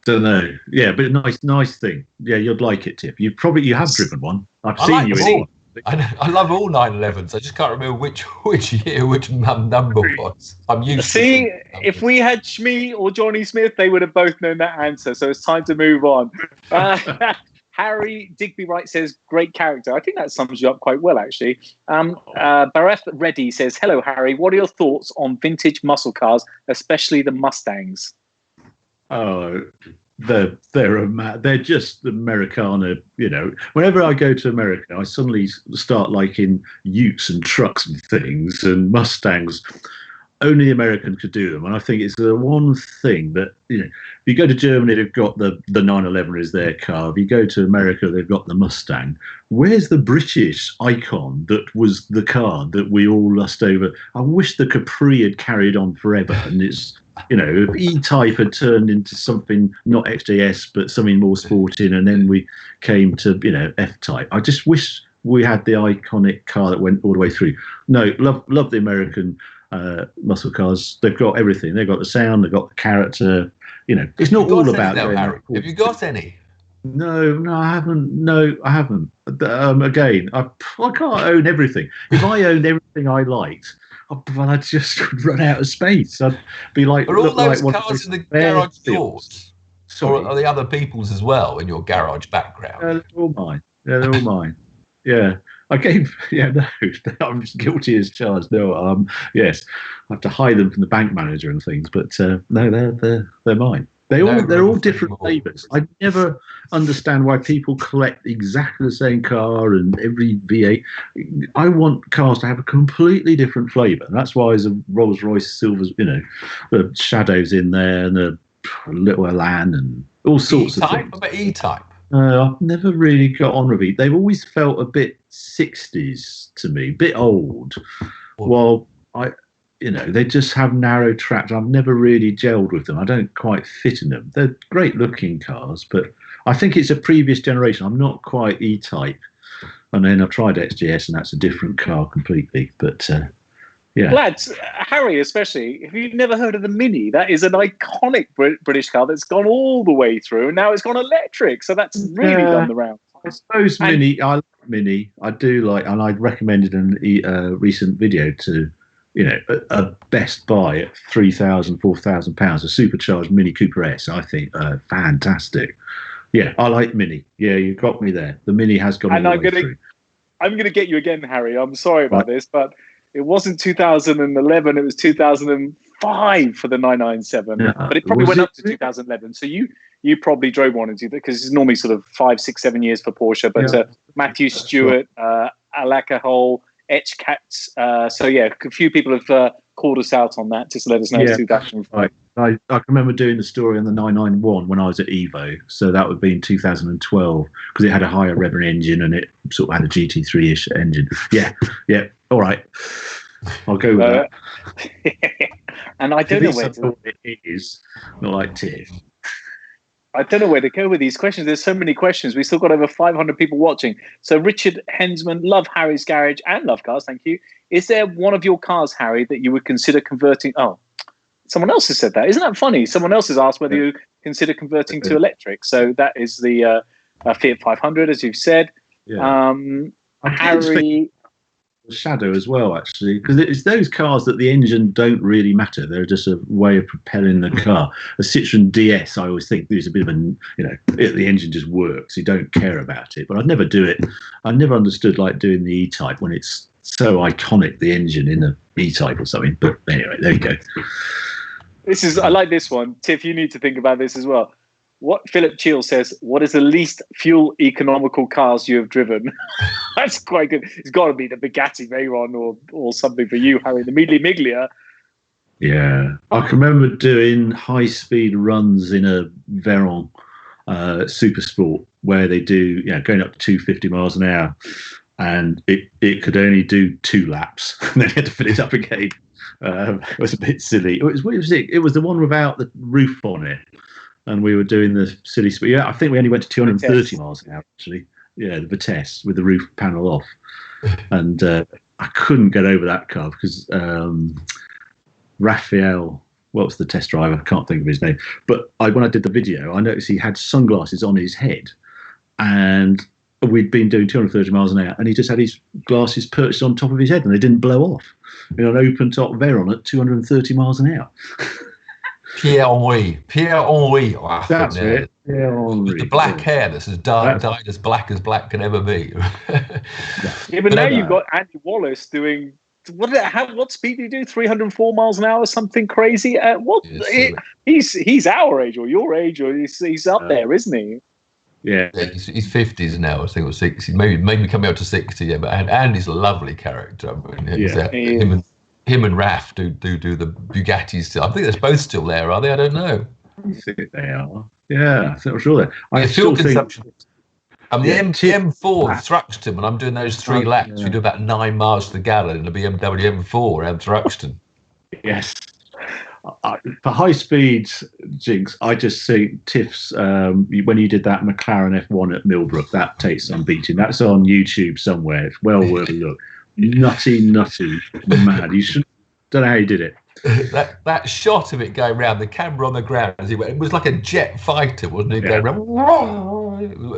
Don't know. Yeah, but nice thing. Yeah, you'd like it, Tiff. You have driven one. I've seen you in one. I love all 911s. I just can't remember which year, which number was. I'm used to see, if we had Shmee or Johnny Smith, they would have both known that answer. So it's time to move on. Harry Digby Wright says, great character. I think that sums you up quite well, actually. Bareth Reddy says, hello, Harry. What are your thoughts on vintage muscle cars, especially the Mustangs? Oh, they're just Americana, Whenever I go to America, I suddenly start liking utes and trucks and things, and Mustangs. Only American could do them, and I think it's the one thing that if you go to Germany, they've got the 911 is their car. If you go to America, they've got the Mustang. Where's the British icon that was the car that we all lust over? I wish the Capri had carried on forever, and it's if E-Type had turned into something not XJS but something more sporting, and then we came to F-Type. I just wish we had the iconic car that went all the way through. No, love the American muscle cars. They've got everything. They've got the sound. They've got the character. It's not all about. Harry, have you got any? No, I haven't. No, I haven't. Again, I can't own everything. If I owned everything I liked, I'd just run out of space. I'd be like. Are all those cars in the garage yours? Or are the other people's as well in your garage background? They're all mine. They're all mine. Yeah. No, I'm guilty as charged. No, yes, I have to hide them from the bank manager and things, but no, they're mine. They're all different flavours. I never understand why people collect exactly the same car and every V8. I want cars to have a completely different flavour. That's why there's a Rolls Royce Silvers, the shadows in there and the little Elan and all sorts of things. What about E-Type? I've never really got on with it. They've always felt a bit 60s to me, a bit old. Well, they just have narrow tracks. I've never really gelled with them. I don't quite fit in them. They're great looking cars, but I think it's a previous generation. I'm not quite E-Type. And then I've tried XJS, and that's a different car completely. But yeah. Lads, Harry especially, if you've never heard of the Mini, that is an iconic British car that's gone all the way through, and now it's gone electric. So that's really done the round. I suppose Mini, I like Mini. I do like, and I'd recommended in a recent video to, a best buy at £3,000, £4,000, a supercharged Mini Cooper S. I think fantastic. Yeah, I like Mini. Yeah, you got me there. The Mini has gone all the way through. I'm going to get you again, Harry. I'm sorry about this, but it wasn't 2011. It was 2005 for the 997. Yeah, but it probably went up to 2011. So you probably drove one into that, because it's normally sort of 5, 6, 7 years for Porsche. But Matthew Stewart, Alaka Hole, Etch Cats. So yeah, a few people have called us out on that just to let us know it's 2005. I can remember doing the story on the 991 when I was at Evo. So that would be in 2012, because it had a higher revving engine and it sort of had a GT3-ish engine. Yeah. All right. I'll go with that. And I don't know where it is. Not like Tiff. I don't know where to go with these questions. There's so many questions. We've still got over 500 people watching. So Richard Hensman, love Harry's garage and love cars. Thank you. Is there one of your cars, Harry, that you would consider converting? Oh, someone else has said that. Isn't that funny? Someone else has asked whether you consider converting to electric. So that is the Fiat 500, as you've said. Yeah. Harry... Shadow as well, actually, because it's those cars that the engine don't really matter. They're just a way of propelling the car. A Citroen DS, I always think there's a bit of the engine just works. You don't care about it, but I'd never do it. I never understood doing the E-Type when it's so iconic, the engine in the E-Type or something. But anyway, there you go. I like this one. Tiff, you need to think about this as well. What Philip Cheel says, what is the least fuel economical cars you have driven? That's quite good. It's got to be the Bugatti Veyron or something for you, Harry. The Miglia Miglia. Yeah. I can remember doing high-speed runs in a Veyron Super Sport, where they do, going up to 250 miles an hour, and it could only do 2 laps, and then you had to fill it up again. It was a bit silly. It was the one without the roof on it, and we were doing the silly speed. Yeah, I think we only went to 230 miles an hour actually. Yeah, the Vitesse with the roof panel off, and I couldn't get over that car because Raphael, what was the test driver? I can't think of his name. But when I did the video, I noticed he had sunglasses on his head, and we'd been doing 230 miles an hour, and he just had his glasses perched on top of his head, and they didn't blow off. An open top Veyron at 230 miles an hour. Pierre-Henri. Oh, that's it. Pierre-Henri. With the black hair that's as dyed as black can ever be. Yeah, but now you've got Andy Wallace doing what speed do you do? 304 miles an hour, something crazy. He's our age or your age, or he's up there, isn't he? Yeah, he's 50s now. I think, or 60. Maybe coming up to 60. Yeah, but Andy's a lovely character. I mean, him and Raf do the Bugattis still. I think they're both still there, are they? I don't know. I think they are. Yeah, I'm sure they. I still think. I'm the M4 Thruxton. When I'm doing those 3 laps, we do about 9 miles to the gallon in the BMW M4 around Thruxton. Yes. For high speeds, Jinx, I just think Tiff's when you did that McLaren F1 at Millbrook, that takes some beating. That's on YouTube somewhere. It's well worth a look. Nutty, mad. You should. Don't know how you did it. that shot of it going round, the camera on the ground as he went, it was like a jet fighter, wasn't it? Going round.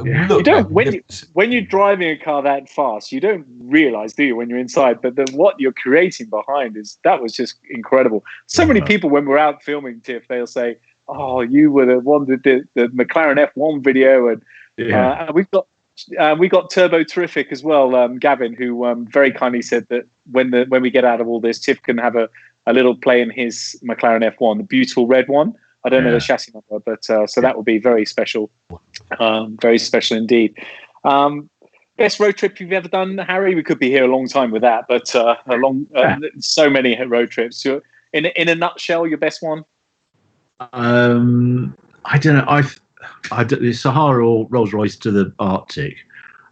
You don't when you're driving a car that fast, you don't realise, do you, when you're inside? But what you're creating behind was just incredible. So many people when we're out filming, Tiff, they'll say, "Oh, you were the one that did the McLaren F1 video," and we got Turbo Terrific as well, Gavin, who very kindly said that when we get out of all this, Tiff can have a little play in his McLaren F1, the beautiful red one. I don't know the chassis number, but so that will be very special indeed. Best road trip you've ever done, Harry? We could be here a long time with that, but so many road trips. In a nutshell, your best one? I don't know. The Sahara or Rolls-Royce to the Arctic,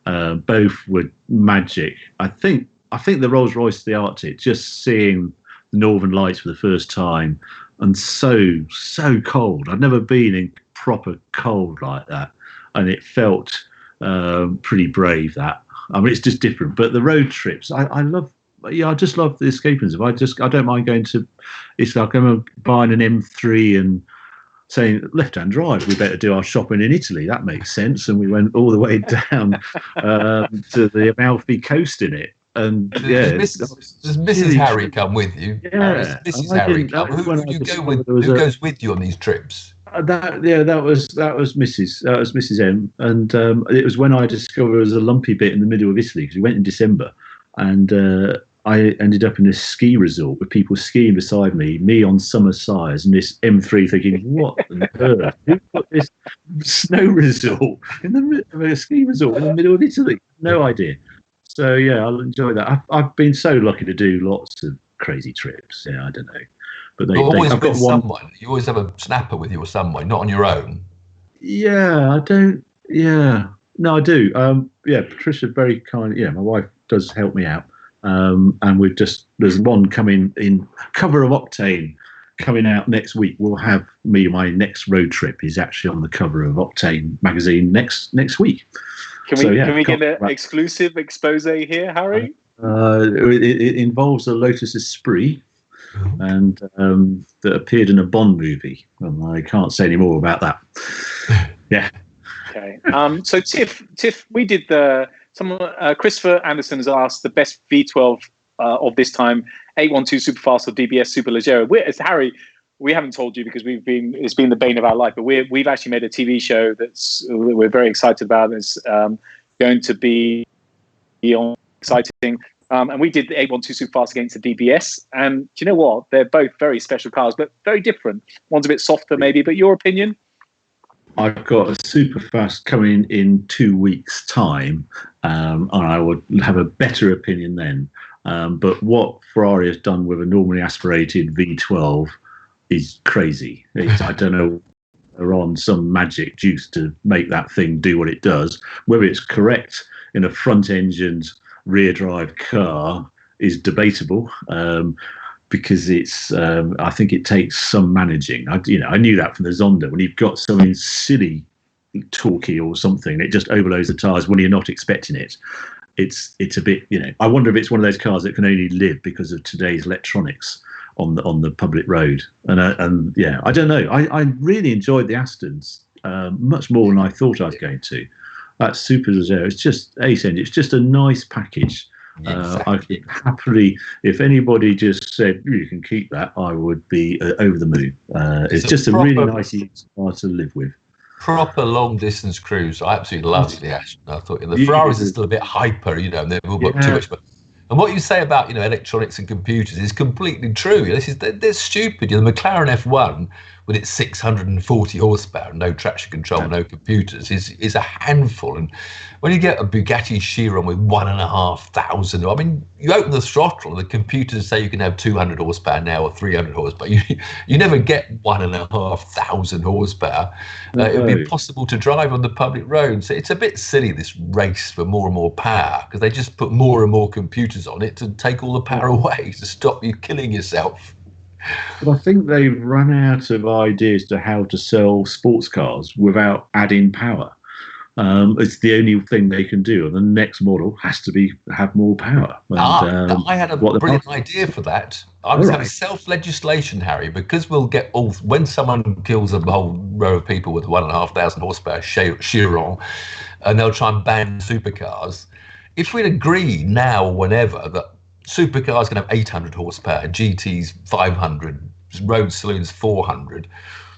both were magic. I think the Rolls-Royce to the Arctic, just seeing the Northern Lights for the first time, and so cold. I'd never been in proper cold like that, and it felt pretty brave. That, I mean, it's just different. But the road trips, I love. Yeah, I just love the escapism. I don't mind going to. It's like I'm buying an M3 and saying left-hand drive. We better do our shopping in Italy. That makes sense. And we went all the way down to the Amalfi Coast in it. And does Mrs. Harry come with you? Yeah, Mrs. Harry come. Who goes with you on these trips? That was Mrs. M, and it was when I discovered there was a lumpy bit in the middle of Italy, because we went in December, and I ended up in this ski resort with people skiing beside me on summer size, and this M3 thinking, what on earth? Who put this snow resort in the middle of a ski resort in the middle of Italy? No idea. So yeah, I'll enjoy that. I've been so lucky to do lots of crazy trips. Yeah, I don't know, but I've got someone. You always have a snapper with you or someone, not on your own. Yeah, I don't. Yeah, no, I do. Patricia very kind. Yeah, my wife does help me out. And there's one coming in, cover of Octane, coming out next week. We'll have my next road trip is actually on the cover of Octane magazine next week. Can we get an exclusive expose here, Harry? It involves a Lotus Esprit, and that appeared in a Bond movie. And I can't say any more about that. Yeah. Okay. So Tiff, we did Christopher Anderson has asked the best V12 of this time: 812 Superfast or DBS Superleggera. As Harry, we haven't told you because it's been the bane of our life, but we've actually made a TV show that we're very excited about. It's going to be exciting. And we did the 812 Superfast against the DBS. And do you know what? They're both very special cars, but very different. One's a bit softer maybe, but your opinion? I've got a Superfast coming in 2 weeks' time, and I would have a better opinion then. But what Ferrari has done with a normally aspirated V12 is crazy. I don't know are on some magic juice to make that thing do what it does. Whether it's correct in a front-engined rear-drive car is debatable, because it's. I think it takes some managing. I knew that from the Zonda. When you've got something silly, torquey or something, it just overloads the tyres when you're not expecting it. It's a bit. I wonder if it's one of those cars that can only live because of today's electronics on the public road. And yeah, I don't know. I really enjoyed the Astons much more than I thought I was going to. That Super Zero, it's just ace end. It's just a nice package. Exactly. I could happily, if anybody just said you can keep that, I would be over the moon. It's just a really nice car to live with. Proper long distance cruise. I absolutely loved the Aston. I thought the Ferraris is still a bit hyper, and they've all got too much. And what you say about electronics and computers is completely true. They're stupid. The McLaren F1 with its 640 horsepower, no traction control, no computers, is a handful. And when you get a Bugatti Chiron with 1,500, I mean, you open the throttle, and the computers say you can have 200 horsepower now or 300 horsepower. You never get 1,500 horsepower. It would be impossible to drive on the public road. So it's a bit silly, this race for more and more power, because they just put more and more computers on it to take all the power away, to stop you killing yourself. But I think they've run out of ideas to how to sell sports cars without adding power. It's the only thing they can do, and the next model has to have more power. And, I had a brilliant idea for that. I was having self-legislation, Harry, because we'll get when someone kills a whole row of people with 1,500 horsepower Chiron, and they'll try and ban supercars. If we'd agree now or whenever that supercars can have 800 horsepower, GTs 500, road saloons 400.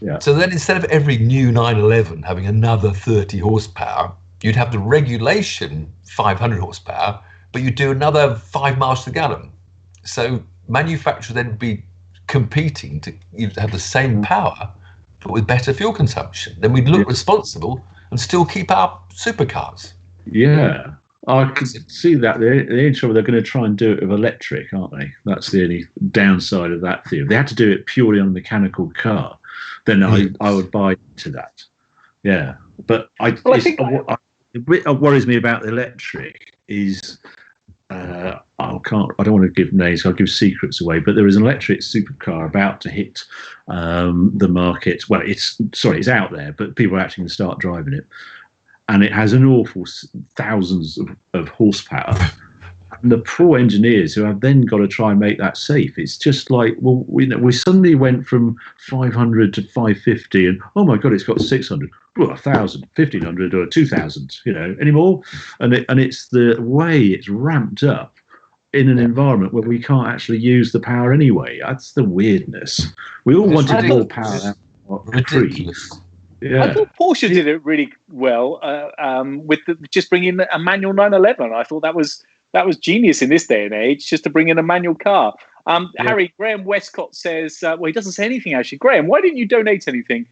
Yeah. So then instead of every new 911 having another 30 horsepower, you'd have the regulation 500 horsepower, but you'd do another 5 miles to the gallon. So manufacturers then be competing to have the same power, but with better fuel consumption. Then we'd look responsible and still keep our supercars. Yeah. I can see that. They're in trouble. They're going to try and do it with electric, aren't they? That's the only downside of that theory. If they had to do it purely on a mechanical car, then I would buy into that. Yeah. But what worries me about the electric is I don't want to give names, I'll give secrets away, but there is an electric supercar about to hit the market. Well, it's out there, but people are actually going to start driving it. And it has an awful thousands of horsepower. And the poor engineers who have then got to try and make that safe. It's just like, well, we suddenly went from 500 to 550, and oh my God, it's got 600, 1,000, 1,500, or 2,000, anymore. And it's the way it's ramped up in an environment where we can't actually use the power anyway. That's the weirdness. We all wanted more power. Ridiculous. Yeah. I thought Porsche did it really well with just bringing a manual 911. I thought that was genius in this day and age, just to bring in a manual car. Harry, Graham Westcott says, he doesn't say anything actually. Graham, why didn't you donate anything?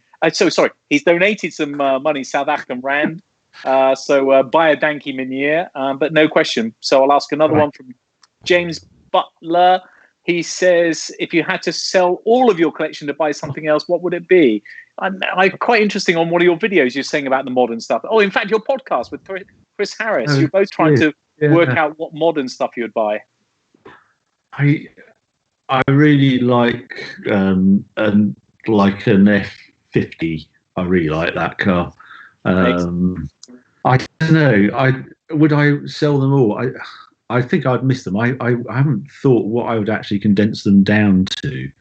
He's donated some money, South African Rand. So buy a Danky Minier, but no question. So I'll ask another one from James Butler. He says, if you had to sell all of your collection to buy something else, what would it be? I'm quite interesting on one of your videos you're saying about the modern stuff. Oh, in fact, your podcast with Chris Harris. You're both trying to work out what modern stuff you would buy. I really like an F50. I really like that car. I don't know. Would I sell them all? I think I'd miss them. I haven't thought what I would actually condense them down to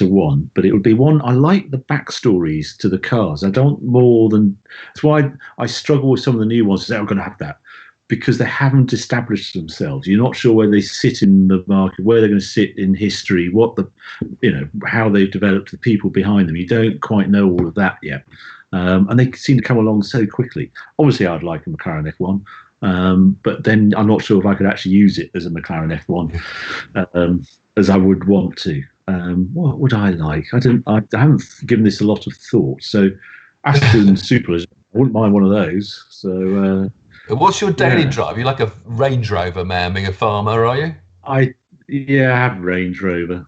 one, but it would be one. I like the backstories to the cars. I don't more than. That's why I struggle with some of the new ones. I'm going to have that because they haven't established themselves. You're not sure where they sit in the market, where they're going to sit in history, how they've developed, the people behind them. You don't quite know all of that yet, and they seem to come along so quickly. Obviously, I'd like a McLaren F1. But then I'm not sure if I could actually use it as a McLaren F1 as I would want to. What would I like? I haven't given this a lot of thought. So Aston Supers, I wouldn't mind one of those. So what's your daily drive? You're like a Range Rover man being a farmer, are you? Yeah, I have Range Rover.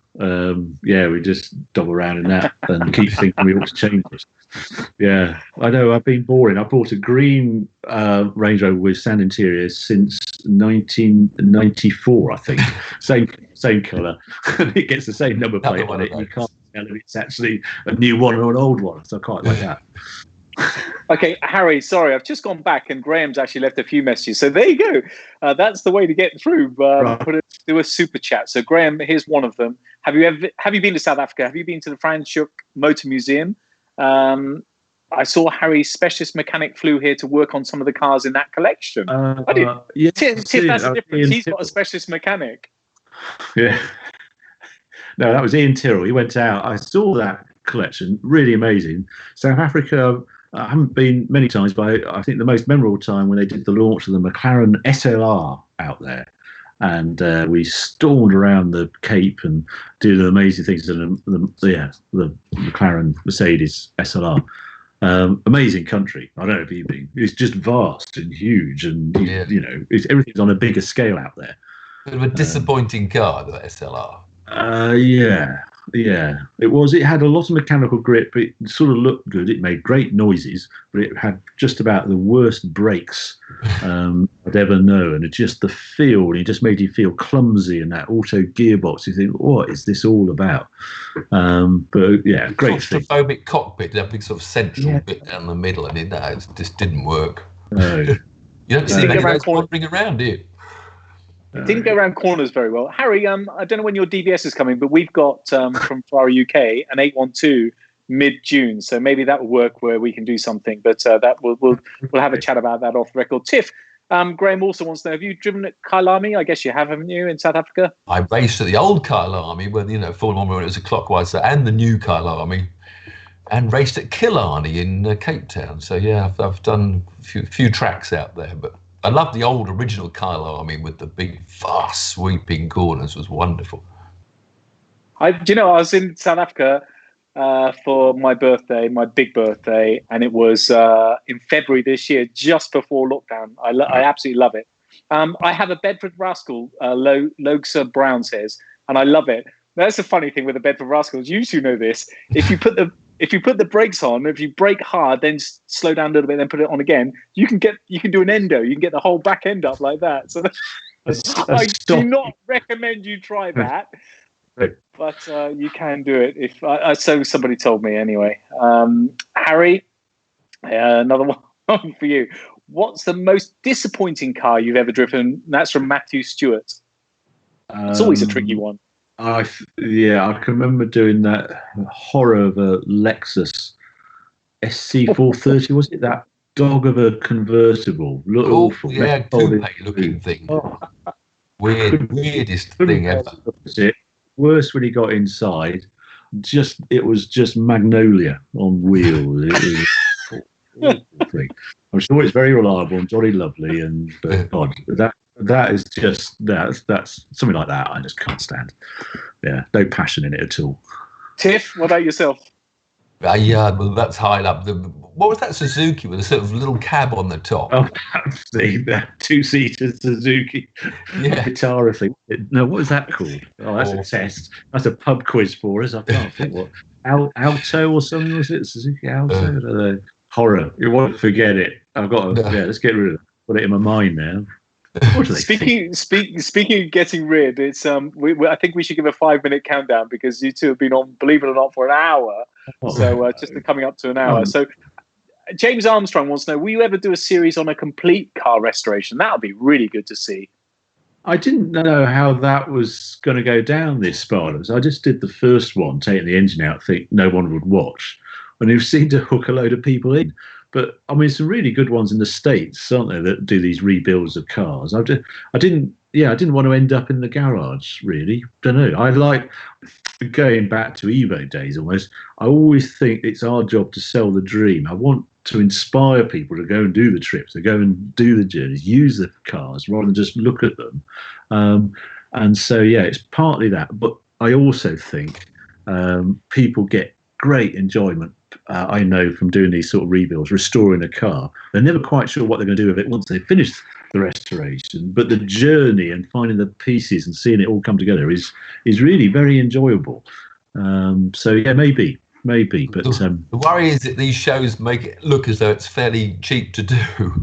Yeah, we just dog around in that and keep thinking we ought to change it. Yeah, I know. I've been boring. I bought a green Range Rover with sand interior since 1994, I think. Same colour. It gets the same number plate on it. You can't tell if it's actually a new one or an old one. So I quite like that. Okay, Harry, sorry, I've just gone back and Graham's actually left a few messages. So there you go. That's the way to get through. Do a super chat. So Graham, here's one of them. Have you been to South Africa? Have you been to the Franschhoek Motor Museum? I saw Harry's specialist mechanic flew here to work on some of the cars in that collection. Yeah, Tiff, that's the difference. He's got a specialist mechanic. Yeah. No, that was Ian Tyrrell. He went out. I saw that collection. Really amazing. South Africa, I haven't been many times, but I think the most memorable time when they did the launch of the McLaren SLR out there. And we stormed around the Cape and did amazing things. And the McLaren Mercedes SLR. Amazing country. I don't know if you've been. It's just vast and huge. And, everything's on a bigger scale out there. Bit of a disappointing car, the SLR. Yeah, it was. It had a lot of mechanical grip. It sort of looked good. It made great noises, but it had just about the worst brakes I'd ever known. And just the feel, it just made you feel clumsy. And that auto gearbox, you think, what is this all about? But yeah, great thing. Claustrophobic cockpit, that big sort of central bit down the middle. I mean, that just didn't work. No. You don't see many of those wandering around, do you? It didn't go around corners very well. Harry, I don't know when your DBS is coming, but we've got from Ferrari UK an 812 mid-June, so maybe that will work where we can do something. But that we'll have a chat about that off the record. Tiff, Graham also wants to know: have you driven at Kyalami? I guess you have, haven't you, in South Africa? I raced at the old Kyalami, when Formula 1 when it was a clockwise, and the new Kyalami, and raced at Killarney in Cape Town. So yeah, I've done a few tracks out there, but. I love the old original Kyalami with the big, fast, sweeping corners. It was wonderful. I was in South Africa for my birthday, my big birthday, and it was in February this year, just before lockdown. I absolutely love it. I have a Bedford Rascal, Logsa Brown says, and I love it. That's the funny thing with the Bedford Rascals. You two know this. If you put the brakes on, if you brake hard, then slow down a little bit, then put it on again, you can do an endo. You can get the whole back end up like that. So I do not recommend you try that, but you can do it. If so, somebody told me anyway. Harry, another one for you. What's the most disappointing car you've ever driven? That's from Matthew Stewart. It's always a tricky one. I can remember doing that horror of a Lexus SC430. Was it that dog of a convertible? Awful. Yeah, coupe-looking thing. Oh. Weirdest thing ever. Worse when he got inside. It was just Magnolia on wheels. It was awful thing. I'm sure it's very reliable and jolly lovely, but God, that is just that's something like that I just can't stand. Yeah, no passion in it at all. Tiff, what about yourself? Well, that's high up. What was that Suzuki with a sort of little cab on the top? Oh, that's the two-seater Suzuki. Yeah. Guitar thing. No, what was that called? Oh, that's a test. That's a pub quiz for us. I can't think what. Alto or something, was it? Suzuki Alto? I don't know. Horror. You won't forget it. I've got to, let's get rid of it. Put it in my mind now. Speaking of getting rid, it's I think we should give a 5-minute countdown because you two have been on, believe it or not, for an hour. So just coming up to an hour. So James Armstrong wants to know: will you ever do a series on a complete car restoration? That would be really good to see. I didn't know how that was going to go down this Spartans. I just did the first one, taking the engine out, think no one would watch, and it seemed to hook a load of people in. But I mean, some really good ones in the States, aren't there, that do these rebuilds of cars? I didn't want to end up in the garage, really. Don't know. I like going back to Evo days almost. I always think it's our job to sell the dream. I want to inspire people to go and do the trips, to go and do the journeys, use the cars rather than just look at them. And so, yeah, it's partly that. But I also think people get great enjoyment. I know from doing these sort of rebuilds, restoring a car. They're never quite sure what they're going to do with it once they've finished the restoration, but the journey and finding the pieces and seeing it all come together is really very enjoyable. So yeah, maybe, but the worry is that these shows make it look as though it's fairly cheap to do.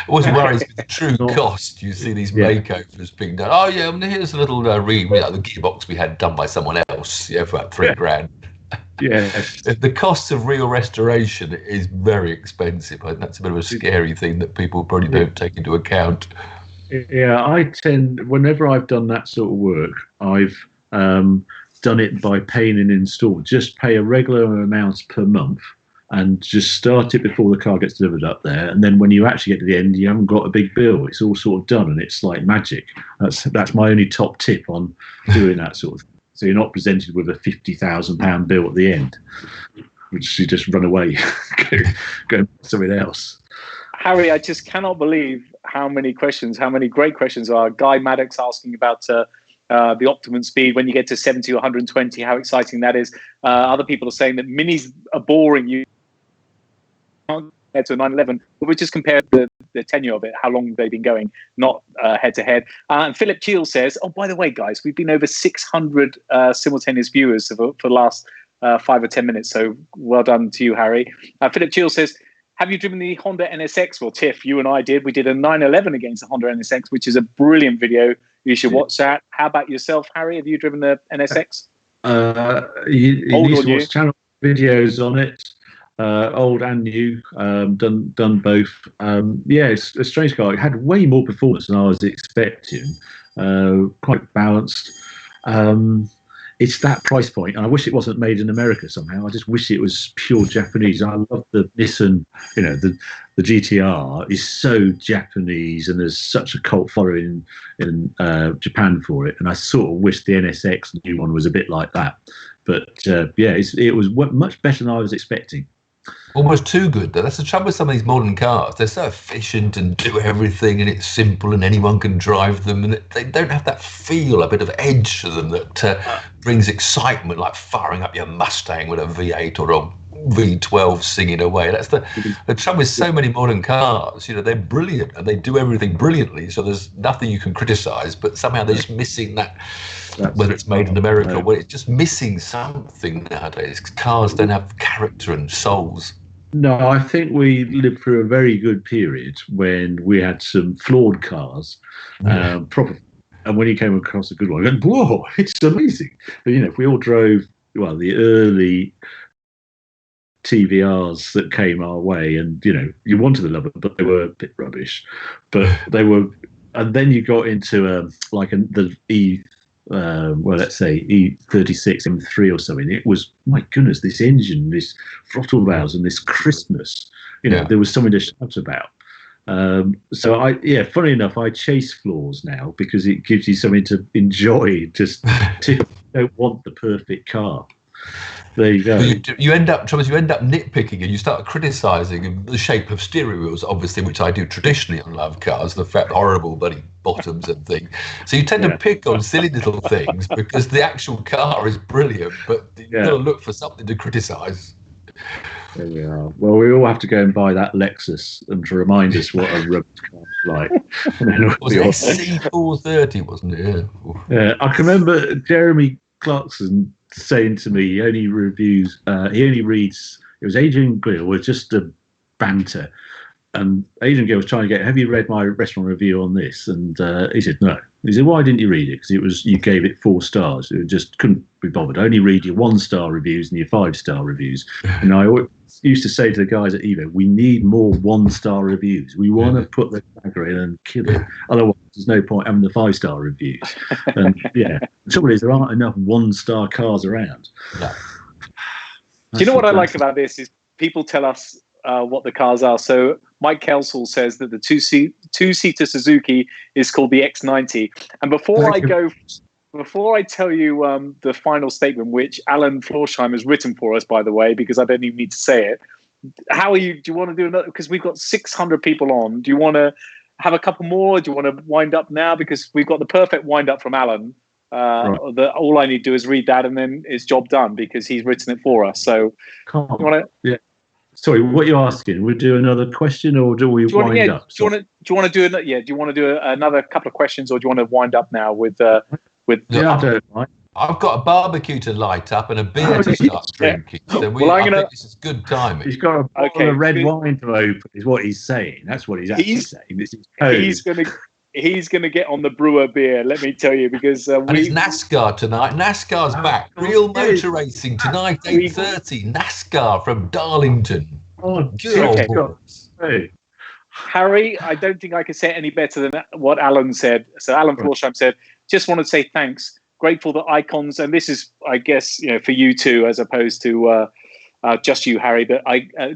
What's worries with the true cost? You see these makeovers being done. Oh yeah, here's a little the gearbox we had done by someone else, for about $3,000. Yeah, the cost of real restoration is very expensive. I think that's a bit of a scary thing that people probably don't take into account. Yeah, I tend, whenever I've done that sort of work, I've done it by paying an install. Just pay a regular amount per month and just start it before the car gets delivered up there. And then when you actually get to the end, you haven't got a big bill. It's all sort of done, and it's like magic. That's my only top tip on doing that sort of thing. So you're not presented with a £50,000 bill at the end, which you just run away, go something else. Harry, I just cannot believe how many great questions are. Guy Maddox asking about the optimum speed when you get to 70 or 120, how exciting that is. Other people are saying that minis are boring. You can't compare to a 911, but we just compared the tenure of it, how long they've been going, not head-to-head. And Philip Cheel says, oh, by the way, guys, we've been over 600 simultaneous viewers for the last 5 or 10 minutes, so well done to you, Harry. Philip Cheel says, have you driven the Honda NSX? Well, Tiff, you and I did. We did a 911 against the Honda NSX, which is a brilliant video. You should watch that. How about yourself, Harry? Have you driven the NSX? You need to watch channel videos on it, old and new. Done both. It's a strange car. It had way more performance than I was expecting. Quite balanced. It's that price point, and I wish it wasn't made in America somehow. I just wish it was pure Japanese. I love the Nissan, the GTR is so Japanese, and there's such a cult following in Japan for it. And I sort of wish the NSX new one was a bit like that. But it was much better than I was expecting. Almost too good, though. That's the trouble with some of these modern cars. They're so efficient and do everything, and it's simple, and anyone can drive them, and they don't have that feel, a bit of edge to them that brings excitement, like firing up your Mustang with a V8 or a V12 singing away. That's the trouble with so many modern cars. They're brilliant, and they do everything brilliantly, so there's nothing you can criticise, but somehow they're just missing that. Whether it's made in America, or it's just missing something nowadays. Cars don't have character and souls. No, I think we lived through a very good period when we had some flawed cars, proper. And when you came across a good one, you go, whoa, it's amazing. But, if we all drove, the early TVRs that came our way, and, you wanted to love them, but they were a bit rubbish. But they were, and then you got into the let's say E36 M3 or something. It was, my goodness, this engine, this throttle valves, and this crispness. There was something to shout about. Funny enough, I chase flaws now because it gives you something to enjoy. Just don't want the perfect car. There you go. You end up nitpicking, and you start criticising the shape of steering wheels, obviously, which I do traditionally on love cars, the fat horrible bloody bottoms and things. So you tend to pick on silly little things because the actual car is brilliant, but you've got to look for something to criticise. There we are. Well, we all have to go and buy that Lexus and to remind us what a rubbish car is like. Was it C430, wasn't it? Yeah. I can remember Jeremy Clarkson saying to me, he only reads, it was Adrian Gill with just a banter. And Adrian Gill was trying to get, have you read my restaurant review on this? And he said, no. He said, why didn't you read it? Because you gave it 4 stars. It just couldn't be bothered. Only read your 1-star reviews and your 5-star reviews. And I always used to say to the guys at Evo, we need more 1-star reviews. We want to put the dagger in and kill it. Otherwise, there's no point having the 5-star reviews. And the trouble is, there aren't enough 1-star cars around. No. Do you know what I like about this is people tell us what the cars are. So Mike Kelsall says that the two-seater Suzuki is called the X90. And before I tell you the final statement, which Alan Florsheim has written for us, by the way, because I don't even need to say it, how are you? Do you want to do another? Because we've got 600 people on. Do you want to have a couple more? Do you want to wind up now? Because we've got the perfect wind up from Alan. Right. All I need to do is read that, and then it's job done because he's written it for us. So, Sorry, what are you asking? We'll do another question, or do we wind up? Do you want to do another couple of questions, or do you want to wind up now with? Yeah, I don't mind. I've got a barbecue to light up and a beer to start drinking. So I think this is good timing. He's got a bottle of red wine to open, is what he's saying. That's what he's actually saying. This is code. He's gonna get on the brewer beer, let me tell you, because and it's NASCAR tonight. NASCAR's back. Real motor racing tonight, 8:30. NASCAR from Darlington. Oh, good old boys. Hey. Harry, I don't think I can say it any better than what Alan said. So Alan Florsheim said, just want to say thanks. Grateful that icons, and this is, I guess, for you too, as opposed to just you, Harry, but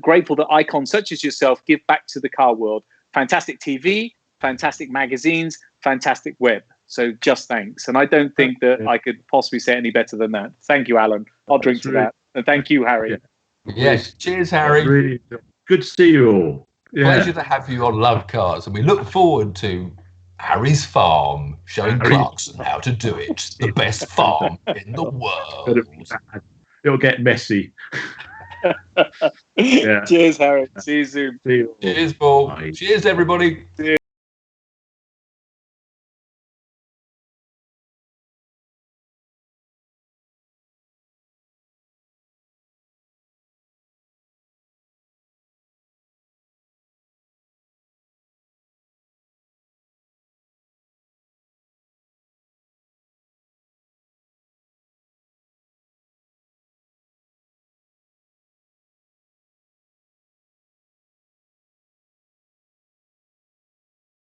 grateful that icons such as yourself give back to the car world. Fantastic TV, fantastic magazines, fantastic web. So just thanks. And I don't think that I could possibly say any better than that. Thank you, Alan. I'll drink to that. And thank you, Harry. Yeah. Yes. Cheers, Harry. Really good to see you all. Pleasure to have you on Love Cars. And we look forward to Harry's farm, showing Clarkson how to do it. The best farm in the world. It'll get messy. Cheers, Harry. See you soon. See you all. Cheers, Paul. Bye. Cheers, everybody.